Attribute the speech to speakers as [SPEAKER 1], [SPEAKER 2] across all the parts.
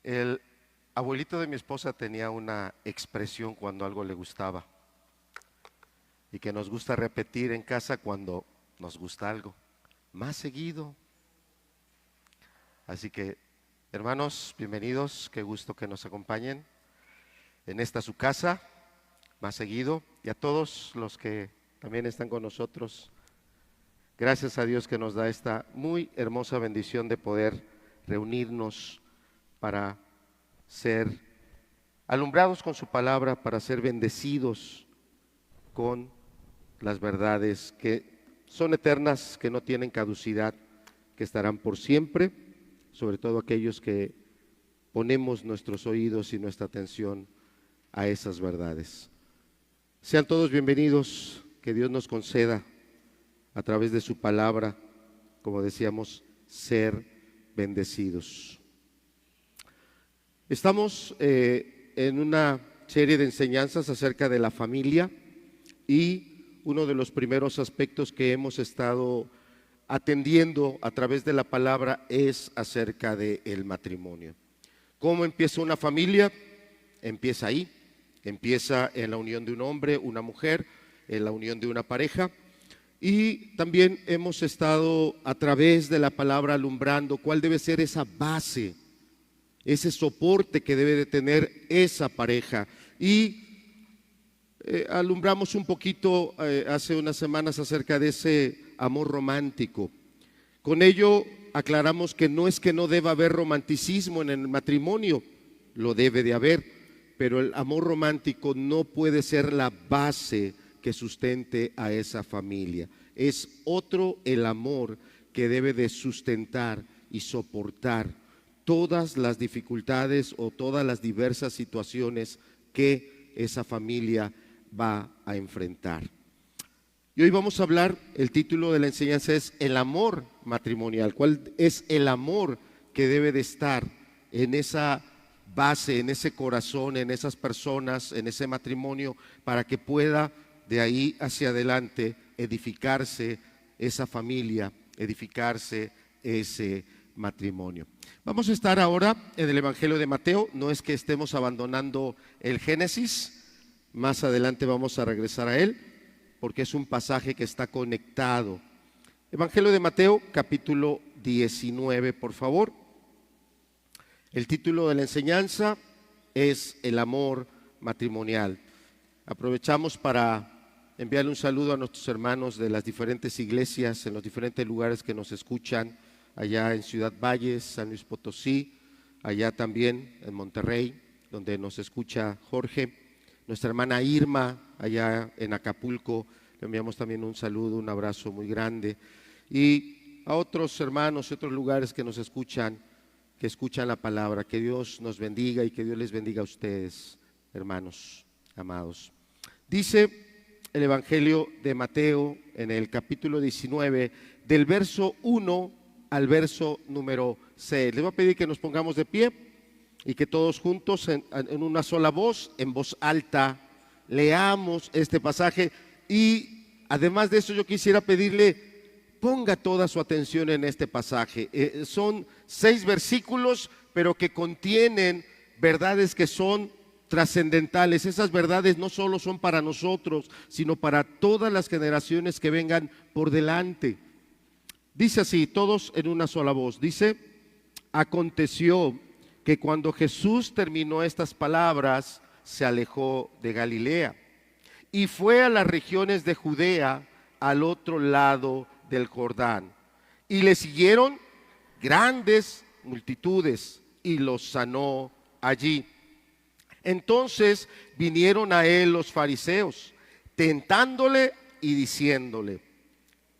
[SPEAKER 1] El abuelito de mi esposa tenía una expresión cuando algo le gustaba y que nos gusta repetir en casa cuando nos gusta algo, más seguido. Así que, hermanos, bienvenidos, qué gusto que nos acompañen en esta su casa, más seguido, y a todos los que también están con nosotros. Gracias a Dios que nos da esta muy hermosa bendición de poder reunirnos para ser alumbrados con su palabra, para ser bendecidos con las verdades que son eternas, que no tienen caducidad, que estarán por siempre, sobre todo aquellos que ponemos nuestros oídos y nuestra atención a esas verdades. Sean todos bienvenidos, que Dios nos conceda a través de su palabra, como decíamos, ser bendecidos. Estamos en una serie de enseñanzas acerca de la familia y uno de los primeros aspectos que hemos estado atendiendo a través de la palabra es acerca del matrimonio. ¿Cómo empieza una familia? Empieza ahí, empieza en la unión de un hombre, una mujer, en la unión de una pareja. Y también hemos estado a través de la palabra alumbrando cuál debe ser esa base, ese soporte que debe de tener esa pareja. Y alumbramos un poquito hace unas semanas acerca de ese amor romántico. Con ello aclaramos que no es que no deba haber romanticismo en el matrimonio, lo debe de haber, pero el amor romántico no puede ser la base que sustente a esa familia. Es otro el amor que debe de sustentar y soportar todas las dificultades o todas las diversas situaciones que esa familia va a enfrentar. Y hoy vamos a hablar, el título de la enseñanza es el amor matrimonial. ¿Cuál es el amor que debe de estar en esa base, en ese corazón, en esas personas, en ese matrimonio, para que pueda de ahí hacia adelante edificarse esa familia, edificarse ese matrimonio? Vamos a estar ahora en el Evangelio de Mateo. No es que estemos abandonando el Génesis, más adelante vamos a regresar a él, porque es un pasaje que está conectado. Evangelio de Mateo, capítulo 19, por favor. El título de la enseñanza es el amor matrimonial. Aprovechamos para enviarle un saludo a nuestros hermanos de las diferentes iglesias, en los diferentes lugares que nos escuchan, allá en Ciudad Valles, San Luis Potosí, allá también en Monterrey, donde nos escucha Jorge, nuestra hermana Irma, allá en Acapulco, le enviamos también un saludo, un abrazo muy grande, y a otros hermanos y otros lugares que nos escuchan, que escuchan la palabra. Que Dios nos bendiga y que Dios les bendiga a ustedes, hermanos amados. Dice el Evangelio de Mateo en el capítulo 19, del verso 1 al verso número 6. Les voy a pedir que nos pongamos de pie y que todos juntos en una sola voz, en voz alta, leamos este pasaje. Y además de eso yo quisiera pedirle, ponga toda su atención en este pasaje. Son 6 versículos, pero que contienen verdades que son trascendentales. Esas verdades no solo son para nosotros, sino para todas las generaciones que vengan por delante. Dice así, todos en una sola voz. Dice: aconteció que cuando Jesús terminó estas palabras, se alejó de Galilea y fue a las regiones de Judea, al otro lado del Jordán, y le siguieron grandes multitudes, y los sanó allí. Entonces vinieron a él los fariseos, tentándole y diciéndole: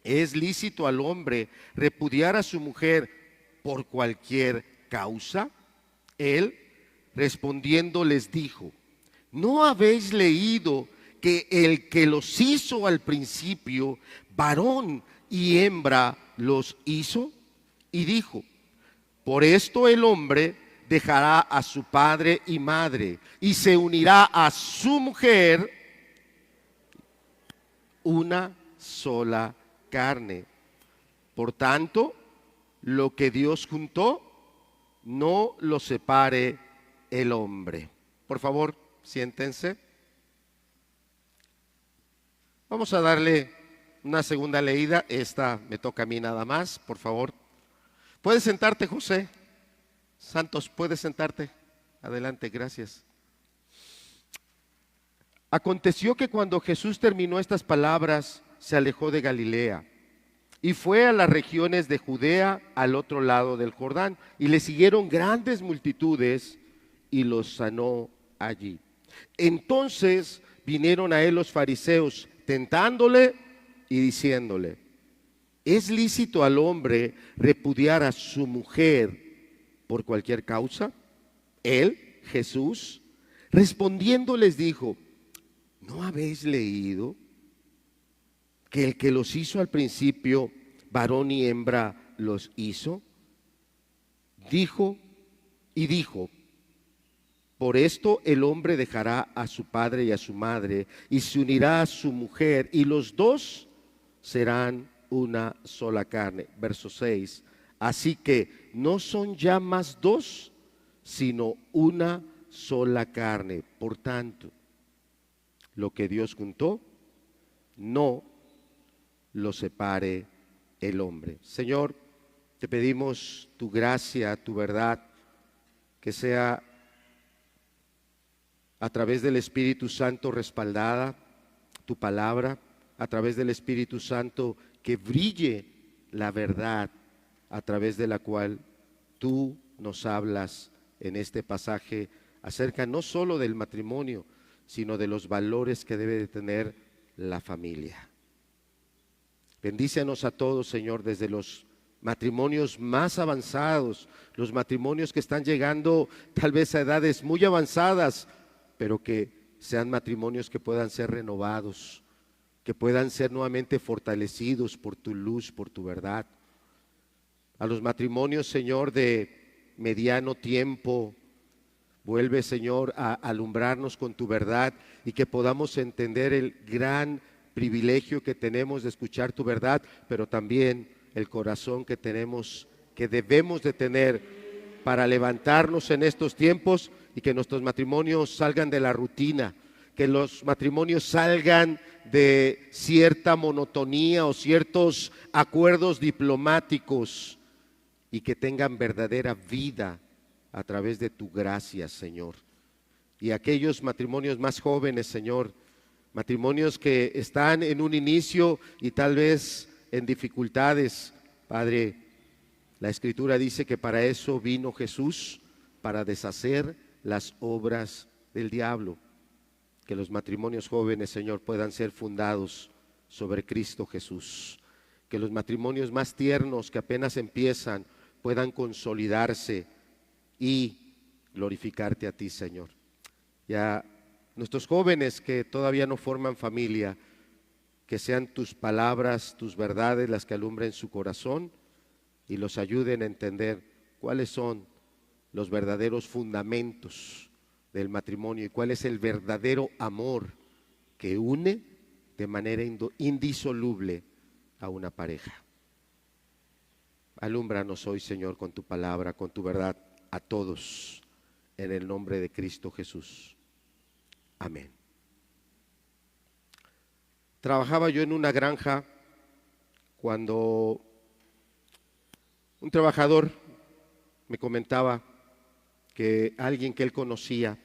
[SPEAKER 1] ¿es lícito al hombre repudiar a su mujer por cualquier causa? Él, respondiendo, les dijo: ¿no habéis leído que el que los hizo al principio, varón y hembra los hizo? Y dijo: por esto el hombre dejará a su padre y madre y se unirá a su mujer, una sola carne. Por tanto, lo que Dios juntó, no los separe el hombre. Por favor, siéntense. Vamos a darle una segunda leída. Esta me toca a mí nada más, por favor. ¿Puedes sentarte, José? Santos, ¿puedes sentarte? Adelante, gracias. Aconteció que cuando Jesús terminó estas palabras, se alejó de Galilea y fue a las regiones de Judea al otro lado del Jordán, y le siguieron grandes multitudes y los sanó allí. Entonces vinieron a él los fariseos, tentándole y diciéndole: ¿es lícito al hombre repudiar a su mujer por cualquier causa? Él, Jesús, respondiendo les dijo: ¿no habéis leído que el que los hizo al principio, varón y hembra los hizo? Dijo, por esto el hombre dejará a su padre y a su madre, y se unirá a su mujer, y los dos serán una sola carne. Verso 6. Así que no son ya más dos, sino una sola carne. Por tanto, lo que Dios juntó, no lo separe el hombre. Señor, te pedimos tu gracia, tu verdad, que sea a través del Espíritu Santo respaldada tu palabra, a través del Espíritu Santo que brille la verdad a través de la cual tú nos hablas en este pasaje acerca no solo del matrimonio, sino de los valores que debe de tener la familia. Bendícenos a todos, Señor, desde los matrimonios más avanzados, los matrimonios que están llegando tal vez a edades muy avanzadas, pero que sean matrimonios que puedan ser renovados, que puedan ser nuevamente fortalecidos por tu luz, por tu verdad. A los matrimonios, Señor, de mediano tiempo, vuelve, Señor, a alumbrarnos con tu verdad y que podamos entender el gran privilegio que tenemos de escuchar tu verdad, pero también el corazón que tenemos, que debemos de tener para levantarnos en estos tiempos y que nuestros matrimonios salgan de la rutina, que los matrimonios salgan de cierta monotonía o ciertos acuerdos diplomáticos y que tengan verdadera vida a través de tu gracia, Señor. Y aquellos matrimonios más jóvenes, Señor, matrimonios que están en un inicio y tal vez en dificultades, Padre, la Escritura dice que para eso vino Jesús, para deshacer las obras del diablo. Que los matrimonios jóvenes, Señor, puedan ser fundados sobre Cristo Jesús. Que los matrimonios más tiernos que apenas empiezan puedan consolidarse y glorificarte a ti, Señor. Ya nuestros jóvenes que todavía no forman familia, que sean tus palabras, tus verdades las que alumbren su corazón y los ayuden a entender cuáles son los verdaderos fundamentos del matrimonio y cuál es el verdadero amor que une de manera indisoluble a una pareja. Alúmbranos hoy, Señor, con tu palabra, con tu verdad, a todos, en el nombre de Cristo Jesús. Amén. Trabajaba yo en una granja cuando un trabajador me comentaba que alguien que él conocía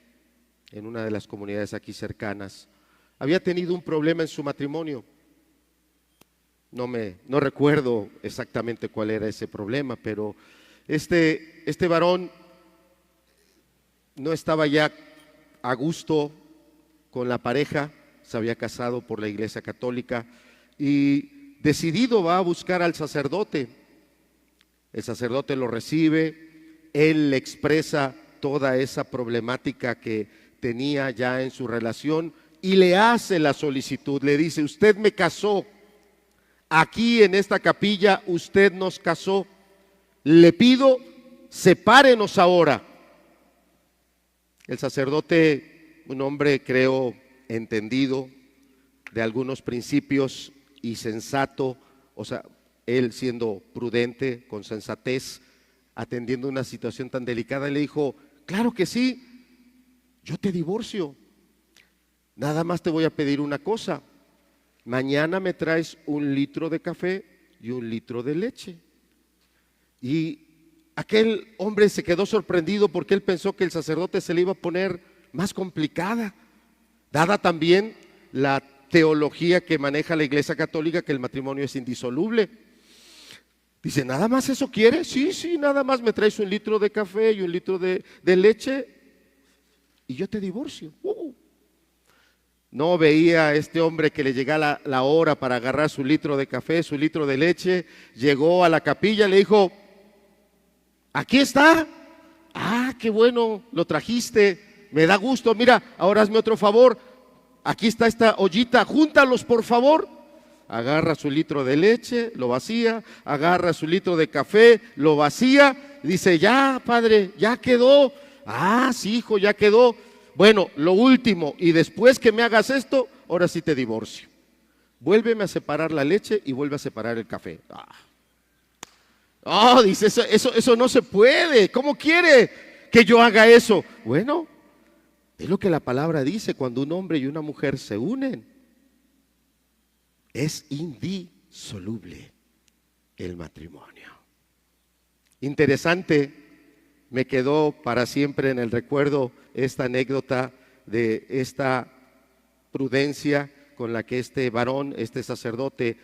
[SPEAKER 1] en una de las comunidades aquí cercanas había tenido un problema en su matrimonio. No recuerdo exactamente cuál era ese problema, pero este varón no estaba ya a gusto con la pareja, se había casado por la Iglesia Católica y decidido va a buscar al sacerdote. El sacerdote lo recibe, él le expresa toda esa problemática que tenía ya en su relación y le hace la solicitud, le dice: usted me casó, aquí en esta capilla usted nos casó, le pido, sepárenos ahora. El sacerdote, un hombre creo entendido de algunos principios y sensato, o sea, él siendo prudente, con sensatez, atendiendo una situación tan delicada, y le dijo, claro que sí, yo te divorcio. Nada más te voy a pedir una cosa. Mañana me traes 1 litro de café y 1 litro de leche. Y aquel hombre se quedó sorprendido porque él pensó que el sacerdote se le iba a poner más complicada, dada también la teología que maneja la Iglesia Católica, que el matrimonio es indisoluble. Dice, ¿nada más eso quieres? Sí, nada más me traes 1 litro de café y 1 litro de leche y yo te divorcio. No veía a este hombre que le llegara la hora para agarrar su litro de café, su litro de leche. Llegó a la capilla, le dijo, aquí está. Ah, qué bueno, lo trajiste, me da gusto. Mira, ahora hazme otro favor, aquí está esta ollita, júntalos por favor. Agarra su litro de leche, lo vacía, agarra su litro de café, lo vacía. Dice, ya padre, ya quedó. Ah, sí hijo, ya quedó. Bueno, lo último, y después que me hagas esto, ahora sí te divorcio. Vuélveme a separar la leche y vuelve a separar el café. Dice, eso no se puede. ¿Cómo quiere que yo haga eso? Bueno, es lo que la palabra dice, cuando un hombre y una mujer se unen, es indisoluble el matrimonio. Interesante. Me quedó para siempre en el recuerdo esta anécdota de esta prudencia con la que este varón, este sacerdote,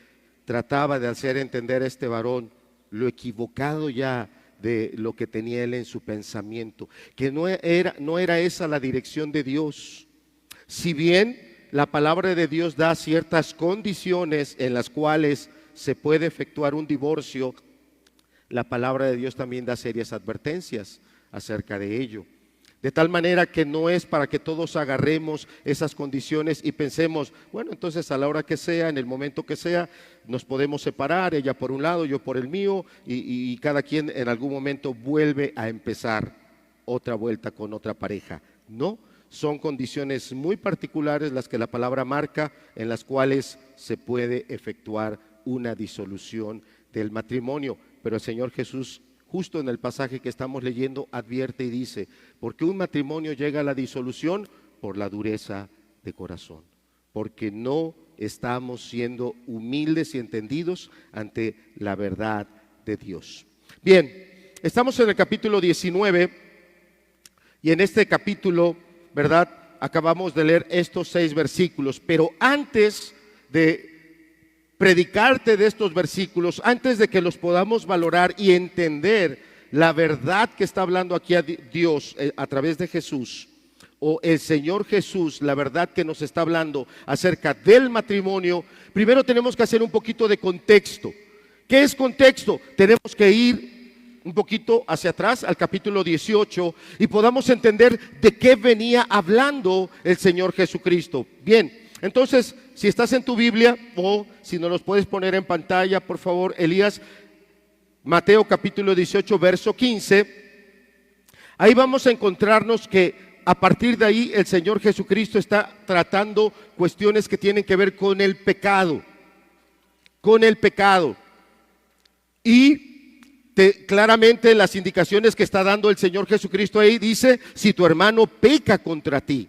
[SPEAKER 1] trataba de hacer entender a este varón lo equivocado ya de lo que tenía él en su pensamiento, que no era esa la dirección de Dios. Si bien la palabra de Dios da ciertas condiciones en las cuales se puede efectuar un divorcio, la palabra de Dios también da serias advertencias acerca de ello. De tal manera que no es para que todos agarremos esas condiciones y pensemos, bueno, entonces a la hora que sea, en el momento que sea, nos podemos separar, ella por un lado, yo por el mío, y cada quien en algún momento vuelve a empezar otra vuelta con otra pareja. No, son condiciones muy particulares las que la palabra marca, en las cuales se puede efectuar una disolución del matrimonio. Pero el Señor Jesús, justo en el pasaje que estamos leyendo, advierte y dice, porque un matrimonio llega a la disolución por la dureza de corazón, porque no estamos siendo humildes y entendidos ante la verdad de Dios. Bien, estamos en el capítulo 19 y en este capítulo, ¿verdad? Acabamos de leer estos 6 versículos, pero antes de predicarte de estos versículos, antes de que los podamos valorar y entender la verdad que está hablando aquí a Dios a través de Jesús, o el Señor Jesús, la verdad que nos está hablando acerca del matrimonio, primero tenemos que hacer un poquito de contexto. ¿Qué es contexto? Tenemos que ir un poquito hacia atrás al capítulo 18 y podamos entender de qué venía hablando el Señor Jesucristo. Bien, entonces, si estás en tu Biblia o si nos los puedes poner en pantalla, por favor, Elías, Mateo capítulo 18, verso 15, ahí vamos a encontrarnos que a partir de ahí el Señor Jesucristo está tratando cuestiones que tienen que ver con el pecado, y claramente las indicaciones que está dando el Señor Jesucristo ahí dice, si tu hermano peca contra ti,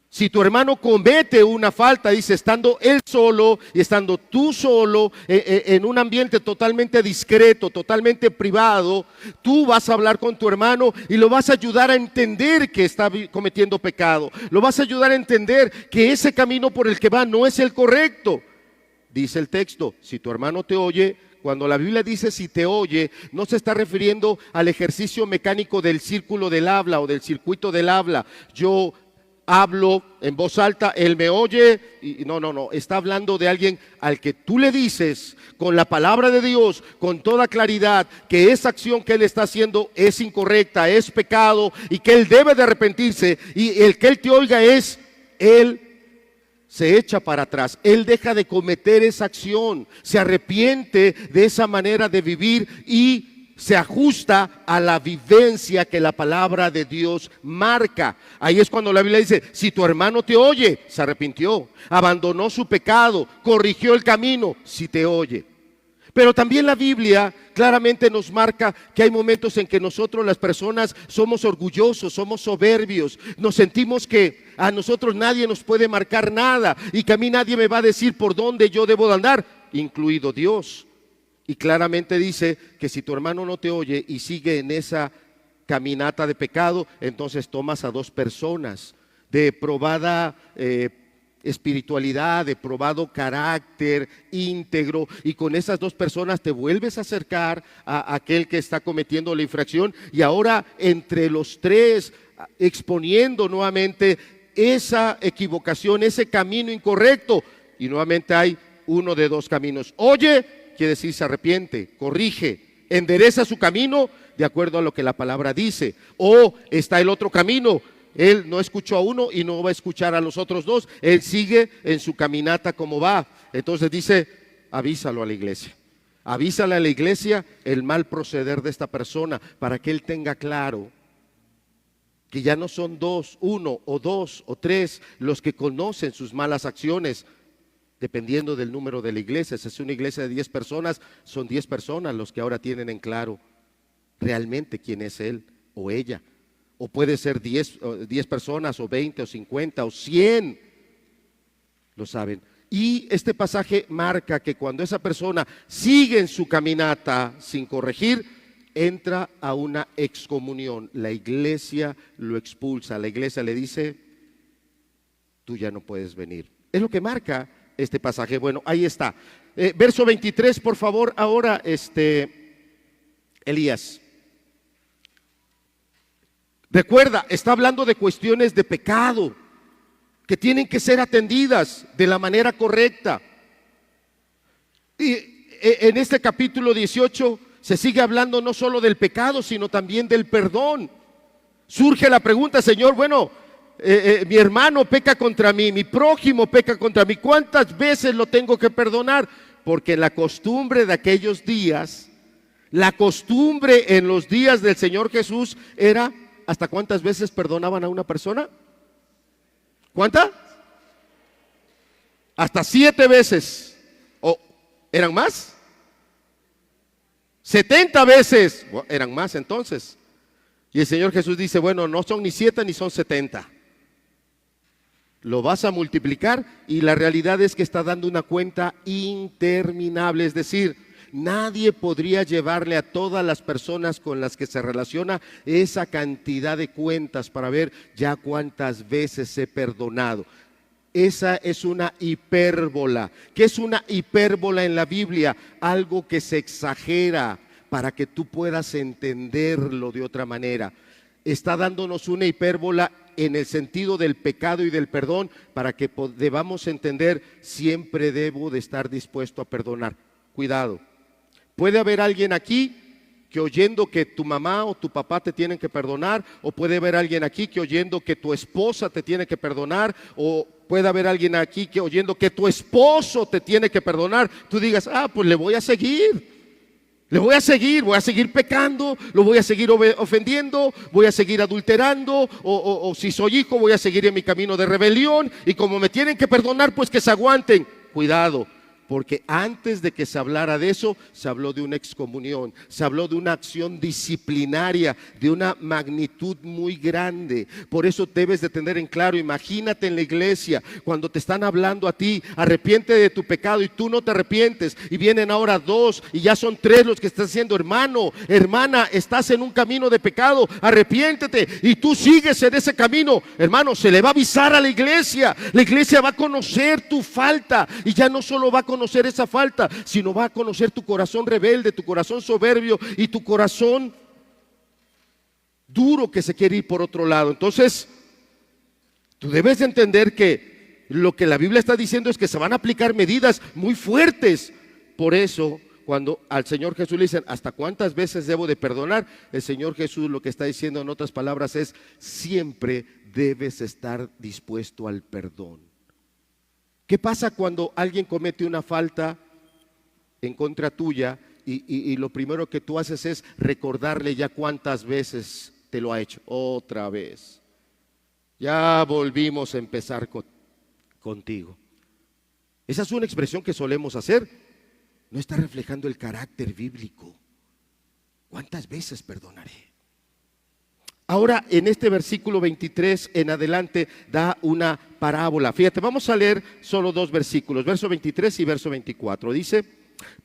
[SPEAKER 1] si tu hermano comete una falta, dice, estando él solo y estando tú solo en un ambiente totalmente discreto, totalmente privado, tú vas a hablar con tu hermano y lo vas a ayudar a entender que está cometiendo pecado. Lo vas a ayudar a entender que ese camino por el que va no es el correcto. Dice el texto, si tu hermano te oye, cuando la Biblia dice si te oye, no se está refiriendo al ejercicio mecánico del círculo del habla o del circuito del habla. Yo hablo en voz alta, él me oye, y no, está hablando de alguien al que tú le dices con la palabra de Dios, con toda claridad, que esa acción que él está haciendo es incorrecta, es pecado y que él debe de arrepentirse, y el que él te oiga es, él se echa para atrás, él deja de cometer esa acción, se arrepiente de esa manera de vivir y se ajusta a la vivencia que la palabra de Dios marca. Ahí es cuando la Biblia dice, si tu hermano te oye, se arrepintió, abandonó su pecado, corrigió el camino, si te oye. Pero también la Biblia claramente nos marca que hay momentos en que nosotros las personas somos orgullosos, somos soberbios, nos sentimos que a nosotros nadie nos puede marcar nada y que a mí nadie me va a decir por dónde yo debo de andar, incluido Dios. Y claramente dice que si tu hermano no te oye y sigue en esa caminata de pecado, entonces tomas a dos personas de probada espiritualidad, de probado carácter íntegro, y con esas dos personas te vuelves a acercar a aquel que está cometiendo la infracción, y ahora entre los tres exponiendo nuevamente esa equivocación, ese camino incorrecto, y nuevamente hay uno de dos caminos. Oye, quiere decir se arrepiente, corrige, endereza su camino de acuerdo a lo que la palabra dice, o está el otro camino. Él no escuchó a uno y no va a escuchar a los otros dos. Él sigue en su caminata como va. Entonces dice, avísalo a la iglesia. Avísale a la iglesia el mal proceder de esta persona para que él tenga claro que ya no son dos, uno o dos o tres los que conocen sus malas acciones, dependiendo del número de la iglesia. Si es una iglesia de 10 personas, son 10 personas los que ahora tienen en claro realmente quién es él o ella. O puede ser 10 personas, o 20, o 50, o 100, lo saben. Y este pasaje marca que cuando esa persona sigue en su caminata sin corregir, entra a una excomunión. La iglesia lo expulsa, la iglesia le dice, tú ya no puedes venir. Es lo que marca este pasaje. Bueno, ahí está. Verso 23, por favor, ahora Elías. Recuerda, está hablando de cuestiones de pecado que tienen que ser atendidas de la manera correcta. Y en este capítulo 18 se sigue hablando no solo del pecado, sino también del perdón. Surge la pregunta, Señor, bueno, mi hermano peca contra mí, mi prójimo peca contra mí, ¿cuántas veces lo tengo que perdonar? Porque la costumbre de aquellos días, la costumbre en los días del Señor Jesús era, ¿hasta cuántas veces perdonaban a una persona? ¿Cuántas? Hasta 7 veces. ¿O eran más? 70 veces. Bueno, eran más entonces. Y el Señor Jesús dice, bueno, no son ni 7 ni son 70. Lo vas a multiplicar y la realidad es que está dando una cuenta interminable. Es decir, nadie podría llevarle a todas las personas con las que se relaciona esa cantidad de cuentas para ver ya cuántas veces he perdonado. Esa es una hipérbola. ¿Qué es una hipérbola en la Biblia? Algo que se exagera para que tú puedas entenderlo de otra manera. Está dándonos una hipérbola en el sentido del pecado y del perdón para que debamos entender, siempre debo de estar dispuesto a perdonar. Cuidado. Puede haber alguien aquí que oyendo que tu mamá o tu papá te tienen que perdonar, o puede haber alguien aquí que oyendo que tu esposa te tiene que perdonar, o puede haber alguien aquí que oyendo que tu esposo te tiene que perdonar, tú digas, pues le voy a seguir. Voy a seguir pecando, lo voy a seguir ofendiendo, voy a seguir adulterando, o si soy hijo voy a seguir en mi camino de rebelión, y como me tienen que perdonar, pues que se aguanten. Cuidado, porque antes de que se hablara de eso, se habló de una excomunión, se habló de una acción disciplinaria, de una magnitud muy grande. Por eso debes de tener en claro, imagínate en la iglesia, cuando te están hablando a ti, arrepiente de tu pecado, y tú no te arrepientes, y vienen ahora 2, y ya son 3 los que están diciendo, hermano, hermana, estás en un camino de pecado, arrepiéntete, y tú sigues en ese camino, hermano, se le va a avisar a la iglesia va a conocer tu falta, y ya no solo va a conocer esa falta, sino va a conocer tu corazón rebelde, tu corazón soberbio y tu corazón duro que se quiere ir por otro lado. Entonces, tú debes de entender que lo que la Biblia está diciendo es que se van a aplicar medidas muy fuertes. Por eso, cuando al Señor Jesús le dicen, ¿hasta cuántas veces debo de perdonar? El Señor Jesús lo que está diciendo en otras palabras es, siempre debes estar dispuesto al perdón. ¿Qué pasa cuando alguien comete una falta en contra tuya y lo primero que tú haces es recordarle ya cuántas veces te lo ha hecho? Otra vez. Ya volvimos a empezar contigo. Esa es una expresión que solemos hacer. No está reflejando el carácter bíblico. ¿Cuántas veces perdonaré? Ahora en este versículo 23 en adelante da una parábola. Fíjate, vamos a leer solo dos versículos, verso 23 y verso 24. Dice: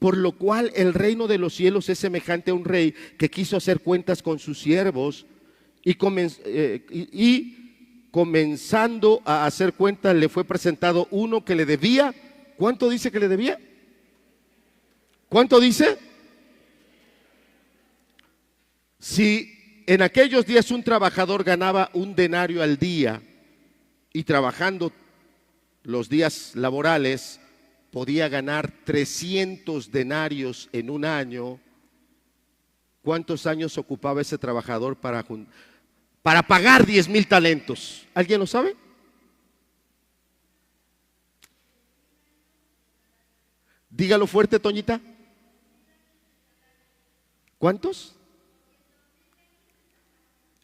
[SPEAKER 1] por lo cual el reino de los cielos es semejante a un rey que quiso hacer cuentas con sus siervos y comenzando a hacer cuentas le fue presentado uno que le debía. ¿Cuánto dice que le debía? ¿Cuánto dice? Si en aquellos días un trabajador ganaba 1 denario al día y trabajando los días laborales podía ganar 300 denarios en un año, ¿cuántos años ocupaba ese trabajador para pagar 10,000 talentos? ¿Alguien lo sabe? Dígalo fuerte, Toñita. ¿Cuántos?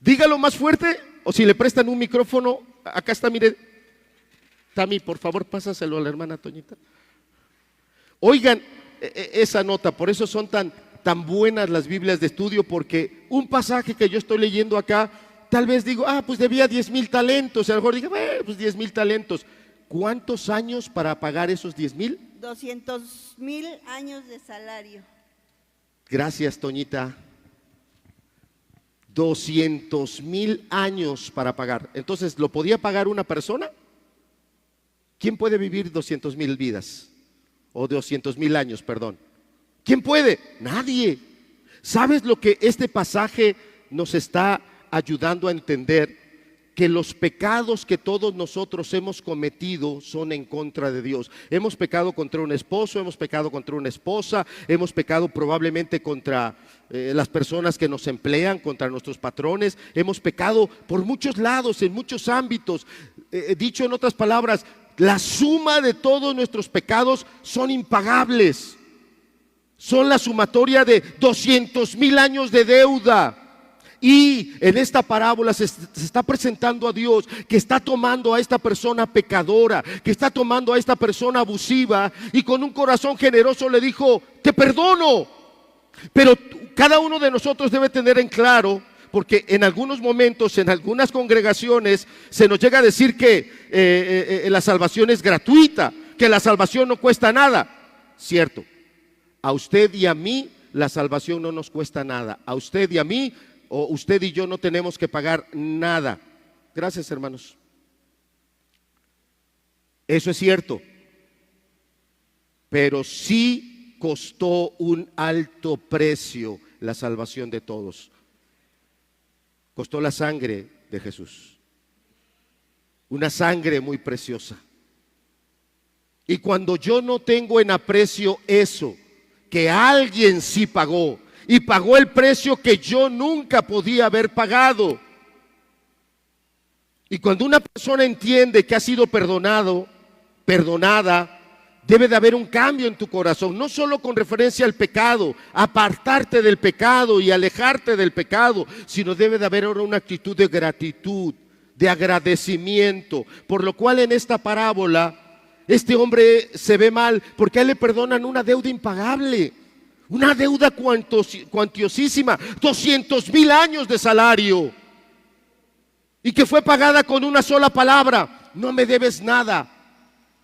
[SPEAKER 1] Dígalo más fuerte, o si le prestan un micrófono, acá está, mire. Tami, por favor, pásaselo a la hermana Toñita. Oigan esa nota, por eso son tan buenas las Biblias de estudio, porque un pasaje que yo estoy leyendo acá, tal vez digo, pues debía 10,000 talentos, y a lo mejor digo, pues 10,000 talentos. ¿Cuántos años para pagar esos 10,000?
[SPEAKER 2] 200,000 años de salario.
[SPEAKER 1] Gracias, Toñita. 200,000 años para pagar. Entonces, ¿lo podía pagar una persona? ¿Quién puede vivir 200,000 vidas? O 200,000 años, perdón. ¿Quién puede? Nadie. ¿Sabes lo que este pasaje nos está ayudando a entender? Que los pecados que todos nosotros hemos cometido son en contra de Dios. Hemos pecado contra un esposo, hemos pecado contra una esposa, hemos pecado probablemente contra las personas que nos emplean, contra nuestros patrones, hemos pecado por muchos lados, en muchos ámbitos. Dicho en otras palabras, la suma de todos nuestros pecados son impagables. Son la sumatoria de 200,000 años de deuda. Y en esta parábola se está presentando a Dios que está tomando a esta persona pecadora, que está tomando a esta persona abusiva, y con un corazón generoso le dijo: te perdono. Pero cada uno de nosotros debe tener en claro, porque en algunos momentos, en algunas congregaciones se nos llega a decir que la salvación es gratuita, que la salvación no cuesta nada. Cierto, a usted y a mí la salvación no nos cuesta nada. A usted y a mí, o usted y yo, no tenemos que pagar nada. Gracias, hermanos. Eso es cierto. Pero sí costó un alto precio la salvación de todos. Costó la sangre de Jesús. Una sangre muy preciosa. Y cuando yo no tengo en aprecio eso, que alguien sí pagó, y pagó el precio que yo nunca podía haber pagado. Y cuando una persona entiende que ha sido perdonada, debe de haber un cambio en tu corazón, no solo con referencia al pecado, apartarte del pecado y alejarte del pecado, sino debe de haber ahora una actitud de gratitud, de agradecimiento, por lo cual en esta parábola este hombre se ve mal porque a él le perdonan una deuda impagable. Una deuda cuantiosísima, 200,000 años de salario, y que fue pagada con una sola palabra: no me debes nada,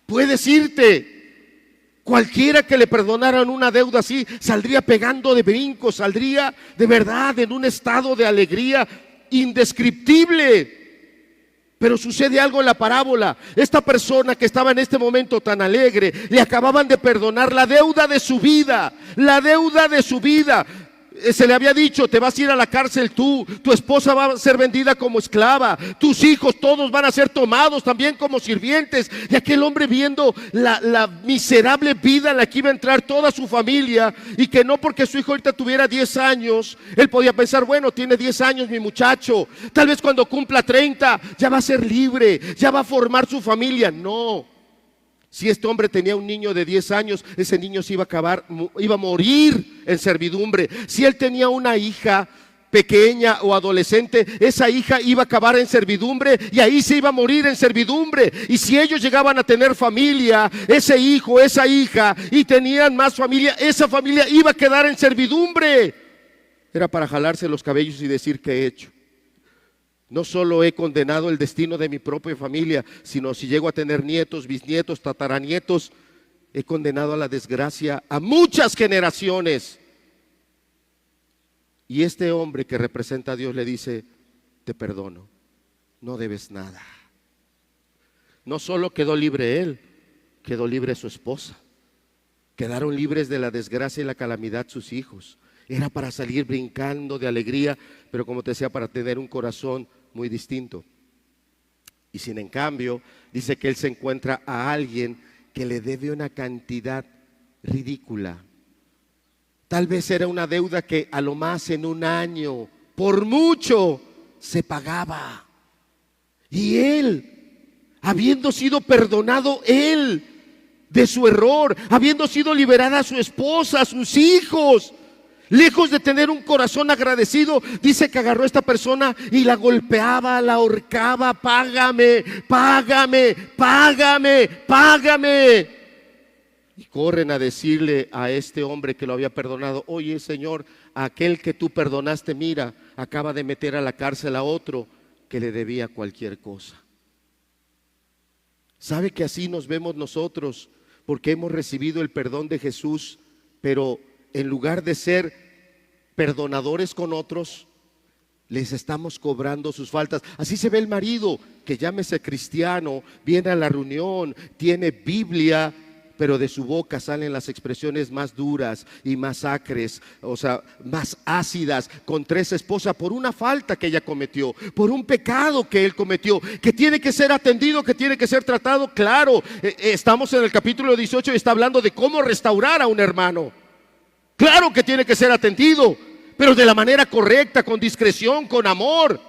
[SPEAKER 1] puedes irte. Cualquiera que le perdonaran una deuda así saldría pegando de brinco, saldría de verdad en un estado de alegría indescriptible. Pero sucede algo en la parábola. Esta persona que estaba en este momento tan alegre, le acababan de perdonar la deuda de su vida. La deuda de su vida. Se le había dicho: te vas a ir a la cárcel tú, tu esposa va a ser vendida como esclava, tus hijos todos van a ser tomados también como sirvientes. Y aquel hombre, viendo la miserable vida en la que iba a entrar toda su familia, y que no porque su hijo ahorita tuviera 10 años, él podía pensar: bueno, tiene 10 años mi muchacho, tal vez cuando cumpla 30 ya va a ser libre, ya va a formar su familia. No. Si este hombre tenía un niño de 10 años, ese niño se iba a morir en servidumbre. Si él tenía una hija pequeña o adolescente, esa hija iba a acabar en servidumbre, y ahí se iba a morir en servidumbre. Y si ellos llegaban a tener familia, ese hijo, esa hija, y tenían más familia, esa familia iba a quedar en servidumbre. era para jalarse los cabellos y decir que he hecho. No solo he condenado el destino de mi propia familia, sino si llego a tener nietos, bisnietos, tataranietos, he condenado a la desgracia a muchas generaciones. Y este hombre que representa a Dios le dice: te perdono, no debes nada. No solo quedó libre él, quedó libre su esposa. Quedaron libres de la desgracia y la calamidad sus hijos. Era para salir brincando de alegría, pero como te decía, para tener un corazón muy distinto. Y sin en cambio, dice que él se encuentra a alguien que le debe una cantidad ridícula. Tal vez era una deuda que a lo más en un año, por mucho, se pagaba. Y él, habiendo sido perdonado él de su error, habiendo sido liberada a su esposa, a sus hijos, lejos de tener un corazón agradecido, dice que agarró a esta persona y la golpeaba, la ahorcaba: págame, págame, págame, págame. Y corren a decirle a este hombre que lo había perdonado: oye, Señor, aquel que tú perdonaste, mira, acaba de meter a la cárcel a otro que le debía cualquier cosa. ¿Sabe que así nos vemos nosotros? Porque hemos recibido el perdón de Jesús, pero en lugar de ser perdonadores con otros, les estamos cobrando sus faltas. Así se ve el marido, que llámese cristiano, viene a la reunión, tiene Biblia, pero de su boca salen las expresiones más duras y más acres, o sea, más ácidas contra esa esposa por una falta que ella cometió, por un pecado que él cometió, que tiene que ser atendido, que tiene que ser tratado. Claro, estamos en el capítulo 18 y está hablando de cómo restaurar a un hermano. Claro que tiene que ser atendido, pero de la manera correcta, con discreción, con amor,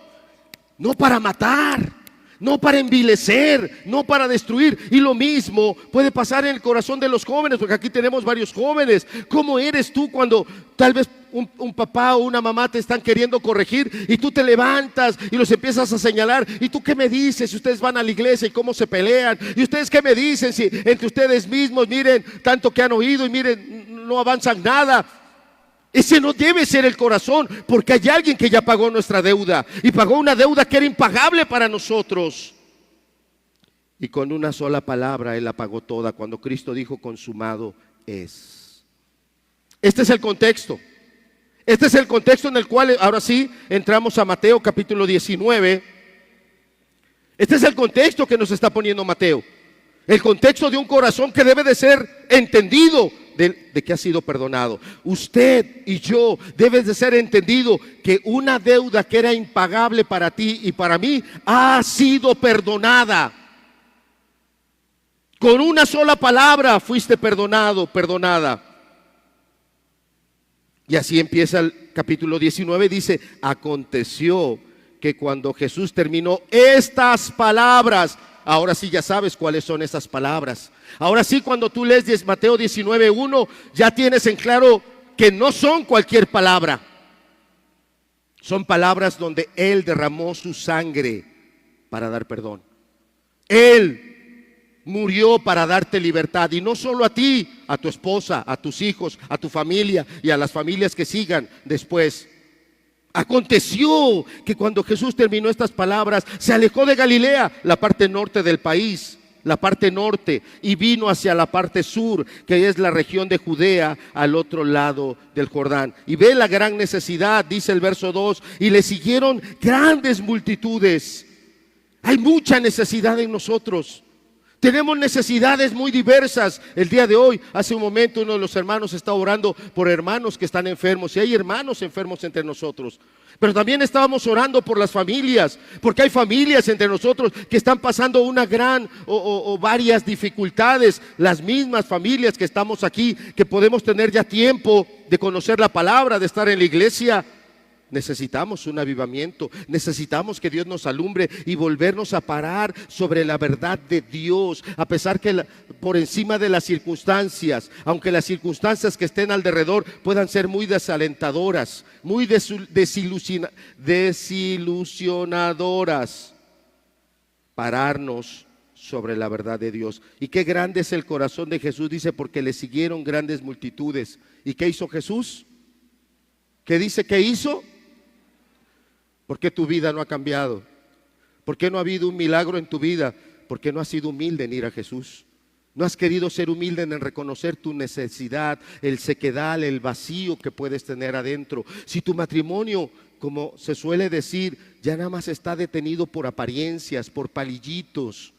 [SPEAKER 1] no para matar, no para envilecer, no para destruir. Y lo mismo puede pasar en el corazón de los jóvenes, porque aquí tenemos varios jóvenes. ¿Cómo eres tú cuando tal vez un papá o una mamá te están queriendo corregir y tú te levantas y los empiezas a señalar? ¿Y tú qué me dices si ustedes van a la iglesia y cómo se pelean? ¿Y ustedes qué me dicen si entre ustedes mismos, miren, tanto que han oído y miren, no avanzan nada? Ese no debe ser el corazón, porque hay alguien que ya pagó nuestra deuda, y pagó una deuda que era impagable para nosotros. Y con una sola palabra Él la pagó toda, cuando Cristo dijo: consumado es. Este es el contexto. Este es el contexto en el cual ahora sí entramos a Mateo capítulo 19. Este es el contexto que nos está poniendo Mateo. El contexto de un corazón que debe de ser entendido de que ha sido perdonado. Usted y yo debes de ser entendido que una deuda que era impagable para ti y para mí ha sido perdonada. Con una sola palabra fuiste perdonado, perdonada. Y así empieza el capítulo 19, dice: aconteció que cuando Jesús terminó estas palabras. Ahora sí ya sabes cuáles son esas palabras. Ahora sí, cuando tú lees Mateo 19:1, ya tienes en claro que no son cualquier palabra. Son palabras donde Él derramó su sangre para dar perdón. Él murió para darte libertad, y no solo a ti, a tu esposa, a tus hijos, a tu familia y a las familias que sigan después. Aconteció que cuando Jesús terminó estas palabras, se alejó de Galilea, la parte norte del país, la parte norte, y vino hacia la parte sur, que es la región de Judea, al otro lado del Jordán. Y ve la gran necesidad, dice el verso 2, y le siguieron grandes multitudes. Hay mucha necesidad en nosotros. Tenemos necesidades muy diversas. El día de hoy, hace un momento, uno de los hermanos está orando por hermanos que están enfermos, y hay hermanos enfermos entre nosotros. Pero también estábamos orando por las familias, porque hay familias entre nosotros que están pasando una gran o varias dificultades. Las mismas familias que estamos aquí, que podemos tener ya tiempo de conocer la palabra, de estar en la iglesia. Necesitamos un avivamiento, necesitamos que Dios nos alumbre y volvernos a parar sobre la verdad de Dios, a pesar que por encima de las circunstancias, aunque las circunstancias que estén alrededor puedan ser muy desalentadoras, muy desilusionadoras, pararnos sobre la verdad de Dios. Y qué grande es el corazón de Jesús, dice, porque le siguieron grandes multitudes. ¿Y qué hizo Jesús? ¿Qué dice que hizo? ¿Por qué tu vida no ha cambiado? ¿Por qué no ha habido un milagro en tu vida? ¿Por qué no has sido humilde en ir a Jesús? ¿No has querido ser humilde en reconocer tu necesidad, el sequedal, el vacío que puedes tener adentro? Si tu matrimonio, como se suele decir, ya nada más está detenido por apariencias, por palillitos,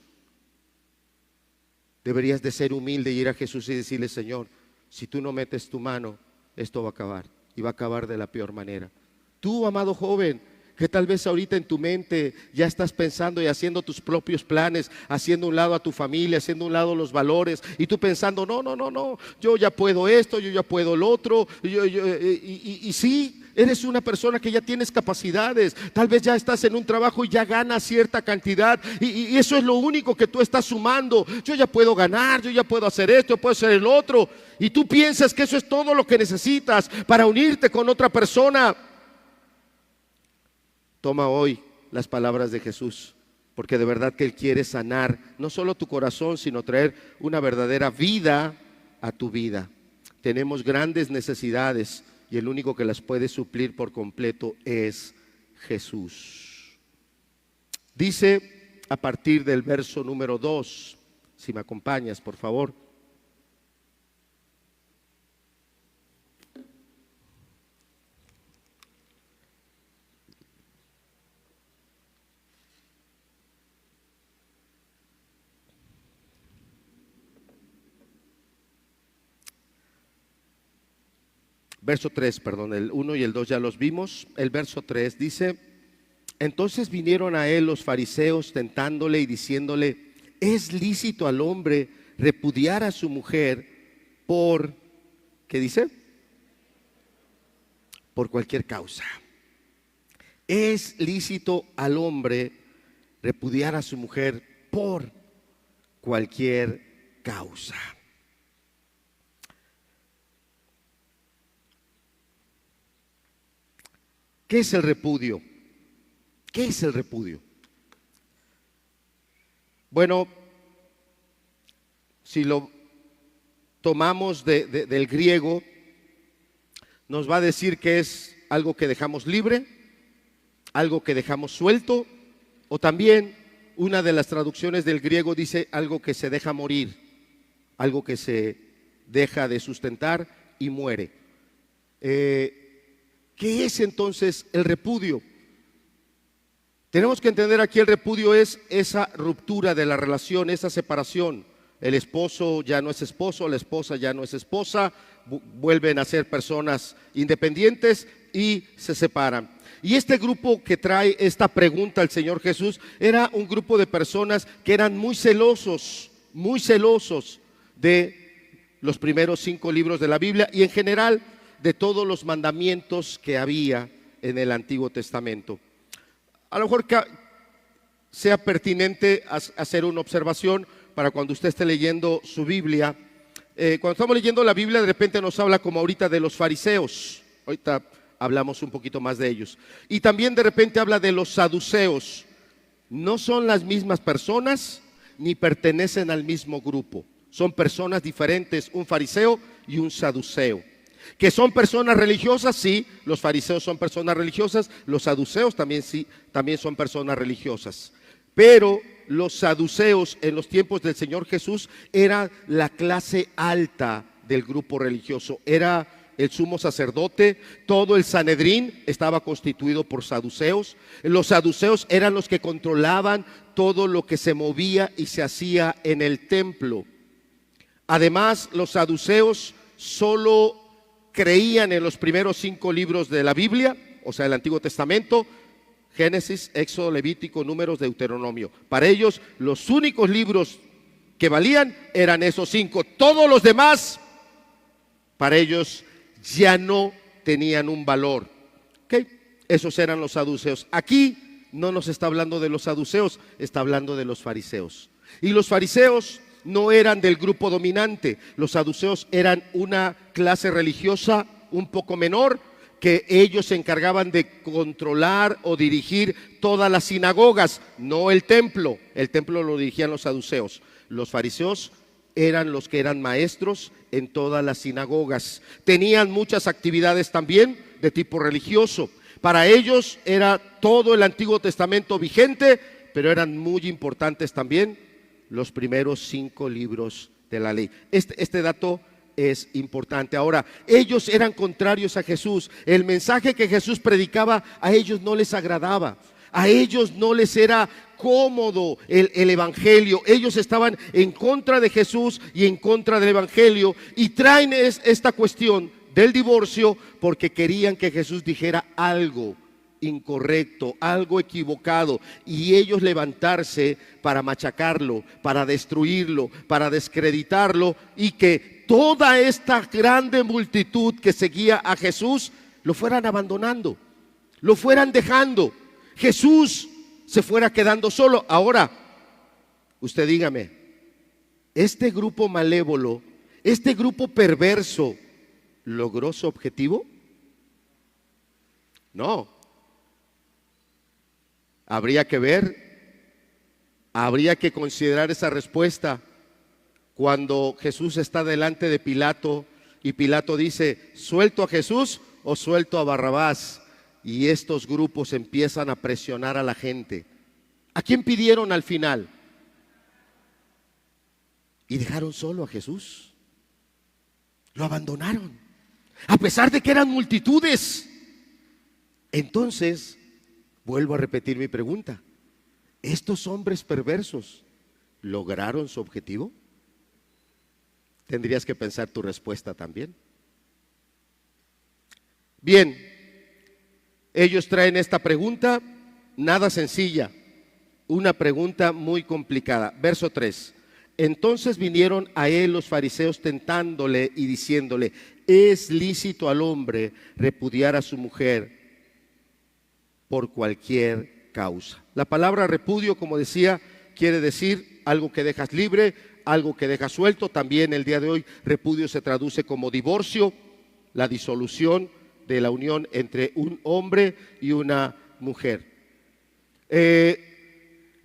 [SPEAKER 1] deberías de ser humilde y ir a Jesús y decirle: Señor, si tú no metes tu mano, esto va a acabar, y va a acabar de la peor manera. Tú, amado joven, que tal vez ahorita en tu mente ya estás pensando y haciendo tus propios planes, haciendo un lado a tu familia, haciendo un lado los valores, y tú pensando: no, yo ya puedo esto, yo ya puedo lo otro, y sí, eres una persona que ya tienes capacidades, tal vez ya estás en un trabajo y ya ganas cierta cantidad, y eso es lo único que tú estás sumando. Yo ya puedo ganar, yo ya puedo hacer esto, yo puedo hacer el otro, y tú piensas que eso es todo lo que necesitas para unirte con otra persona. Toma hoy las palabras de Jesús, porque de verdad que Él quiere sanar no solo tu corazón, sino traer una verdadera vida a tu vida. Tenemos grandes necesidades y el único que las puede suplir por completo es Jesús. Dice a partir del verso número 2, si me acompañas, por favor. Verso 3, perdón, el 1 y el 2 ya los vimos. El verso 3 dice: entonces vinieron a él los fariseos tentándole y diciéndole: ¿es lícito al hombre repudiar a su mujer por, ¿qué dice? Por cualquier causa. ¿Es lícito al hombre repudiar a su mujer por cualquier causa? ¿Qué es el repudio? ¿Qué es el repudio? Bueno, si lo tomamos del griego, nos va a decir que es algo que dejamos libre, algo que dejamos suelto, o también una de las traducciones del griego dice algo que se deja morir, algo que se deja de sustentar y muere. ¿Qué es entonces el repudio? Tenemos que entender aquí: el repudio es esa ruptura de la relación, esa separación. El esposo ya no es esposo, la esposa ya no es esposa, vuelven a ser personas independientes y se separan. Y este grupo que trae esta pregunta al Señor Jesús era un grupo de personas que eran muy celosos de los primeros 5 libros de la Biblia y en general de todos los mandamientos que había en el Antiguo Testamento. A lo mejor sea pertinente hacer una observación para cuando usted esté leyendo su Biblia. Cuando estamos leyendo la Biblia, de repente nos habla, como ahorita, de los fariseos. Ahorita hablamos un poquito más de ellos. Y también de repente habla de los saduceos. No son las mismas personas ni pertenecen al mismo grupo. Son personas diferentes, un fariseo y un saduceo. ¿Que son personas religiosas? Sí, los fariseos son personas religiosas, los saduceos también sí, también son personas religiosas. Pero los saduceos en los tiempos del Señor Jesús era la clase alta del grupo religioso, era el sumo sacerdote, todo el Sanedrín estaba constituido por saduceos. Los saduceos eran los que controlaban todo lo que se movía y se hacía en el templo. Además, los saduceos solo creían en los primeros 5 libros de la Biblia, o sea, el Antiguo Testamento: Génesis, Éxodo, Levítico, Números, Deuteronomio. Para ellos, los únicos libros que valían eran esos 5. Todos los demás, para ellos, ya no tenían un valor. ¿Okay? Esos eran los saduceos. Aquí no nos está hablando de los saduceos, está hablando de los fariseos. Y los fariseos no eran del grupo dominante. Los saduceos eran una clase religiosa un poco menor, que ellos se encargaban de controlar o dirigir todas las sinagogas, no el templo. El templo lo dirigían los saduceos. Los fariseos eran los que eran maestros en todas las sinagogas. Tenían muchas actividades también, de tipo religioso. Para ellos era todo el Antiguo Testamento vigente, pero eran muy importantes también los primeros 5 libros de la ley. Este dato es importante. Ahora, ellos eran contrarios a Jesús. El mensaje que Jesús predicaba a ellos no les agradaba. A ellos no les era cómodo el evangelio. Ellos estaban en contra de Jesús y en contra del evangelio, y traen esta cuestión del divorcio porque querían que Jesús dijera algo incorrecto, algo equivocado, y ellos levantarse para machacarlo, para destruirlo, para descreditarlo, y que toda esta grande multitud que seguía a Jesús lo fueran abandonando, lo fueran dejando, Jesús se fuera quedando solo. Ahora, usted dígame, ¿este grupo malévolo, este grupo perverso, logró su objetivo? No. Habría que ver, habría que considerar esa respuesta cuando Jesús está delante de Pilato y Pilato dice: ¿suelto a Jesús o suelto a Barrabás? Y estos grupos empiezan a presionar a la gente. ¿A quién pidieron al final? Y dejaron solo a Jesús. Lo abandonaron, a pesar de que eran multitudes. Entonces, vuelvo a repetir mi pregunta: ¿estos hombres perversos lograron su objetivo? Tendrías que pensar tu respuesta también. Bien, ellos traen esta pregunta, nada sencilla, una pregunta muy complicada. Verso 3. Entonces vinieron a él los fariseos tentándole y diciéndole: ¿es lícito al hombre repudiar a su mujer por cualquier causa? La palabra repudio, como decía, quiere decir algo que dejas libre, algo que dejas suelto. También el día de hoy repudio se traduce como divorcio, la disolución de la unión entre un hombre y una mujer.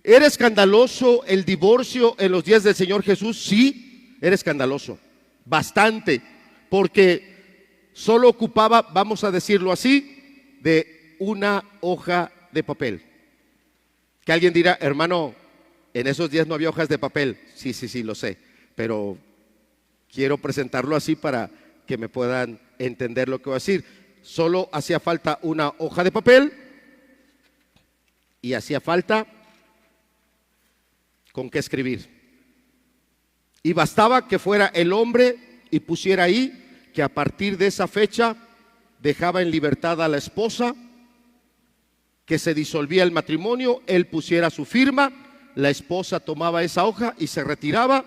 [SPEAKER 1] ¿Era escandaloso el divorcio en los días del Señor Jesús? Sí, era escandaloso, bastante, porque solo ocupaba, vamos a decirlo así, de una hoja de papel. Que alguien dirá: hermano, en esos días no había hojas de papel. Sí, lo sé, pero quiero presentarlo así para que me puedan entender lo que voy a decir. Solo hacía falta una hoja de papel y hacía falta con qué escribir. Y bastaba que fuera el hombre y pusiera ahí que a partir de esa fecha dejaba en libertad a la esposa, que se disolvía el matrimonio, él pusiera su firma, la esposa tomaba esa hoja y se retiraba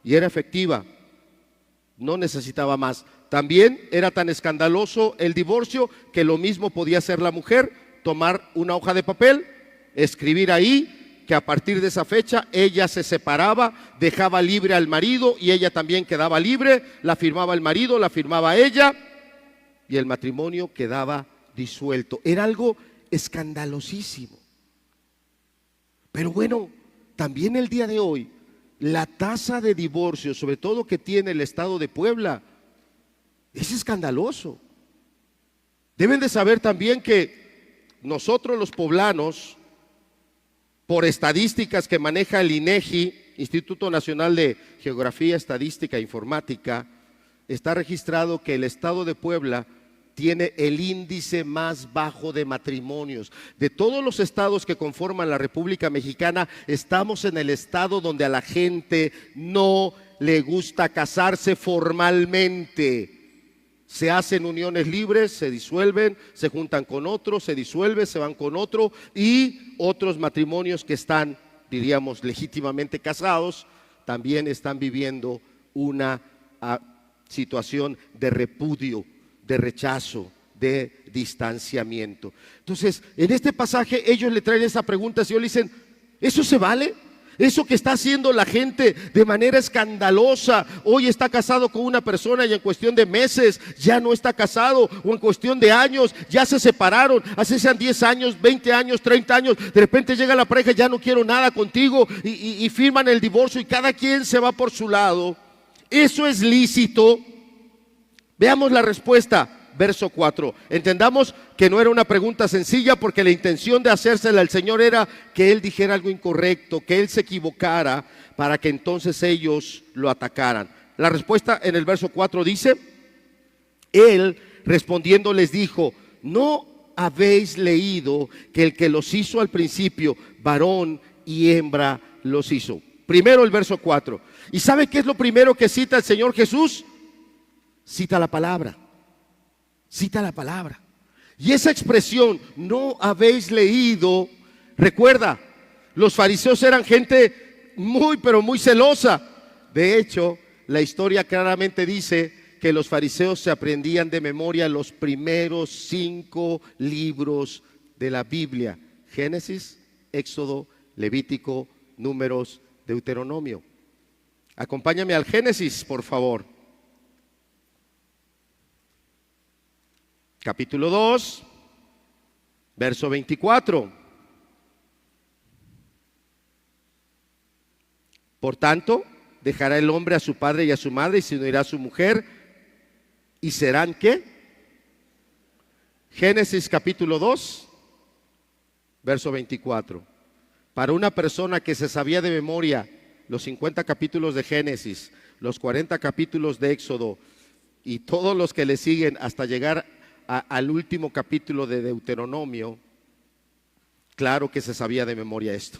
[SPEAKER 1] y era efectiva, no necesitaba más. También era tan escandaloso el divorcio que lo mismo podía hacer la mujer: tomar una hoja de papel, escribir ahí que a partir de esa fecha ella se separaba, dejaba libre al marido y ella también quedaba libre, la firmaba el marido, la firmaba ella y el matrimonio quedaba disuelto. Era algo escandalosísimo. Pero bueno, también el día de hoy la tasa de divorcio, sobre todo que tiene el estado de Puebla, es escandaloso. Deben de saber también que nosotros los poblanos, por estadísticas que maneja el INEGI, Instituto Nacional de Geografía, Estadística e Informática, está registrado que el estado de Puebla tiene el índice más bajo de matrimonios. De todos los estados que conforman la República Mexicana, estamos en el estado donde a la gente no le gusta casarse formalmente. Se hacen uniones libres, se disuelven, se juntan con otro, se disuelven, se van con otro, y otros matrimonios que están, diríamos, legítimamente casados, también están viviendo una situación de repudio, de rechazo, de distanciamiento. Entonces, en este pasaje ellos le traen esa pregunta, y ellos le dicen: ¿eso se vale? Eso que está haciendo la gente de manera escandalosa, hoy está casado con una persona y en cuestión de meses ya no está casado, o en cuestión de años ya se separaron, así sean 10 años, 20 años, 30 años, de repente llega la pareja: ya no quiero nada contigo, y firman el divorcio y cada quien se va por su lado. ¿Eso es lícito? Veamos la respuesta. verso 4. Entendamos que no era una pregunta sencilla, porque la intención de hacérsela al Señor era que Él dijera algo incorrecto, que Él se equivocara, para que entonces ellos lo atacaran. La respuesta en el verso 4 dice: Él respondiendo les dijo: ¿no habéis leído que el que los hizo al principio, varón y hembra los hizo? Primero el verso 4. ¿Y sabe qué es lo primero que cita el Señor Jesús? Cita la palabra. Cita la palabra. Y esa expresión, no habéis leído, recuerda, los fariseos eran gente muy, pero muy celosa. De hecho, la historia claramente dice que los fariseos se aprendían de memoria los primeros 5 libros de la Biblia: Génesis, Éxodo, Levítico, Números, Deuteronomio. Acompáñame al Génesis, por favor. Capítulo 2, verso 24. Por tanto, dejará el hombre a su padre y a su madre y se unirá a su mujer, y serán ¿qué? Génesis capítulo 2, verso 24. Para una persona que se sabía de memoria los 50 capítulos de Génesis, los 40 capítulos de Éxodo y todos los que le siguen hasta llegar al último capítulo de Deuteronomio, claro que se sabía de memoria esto.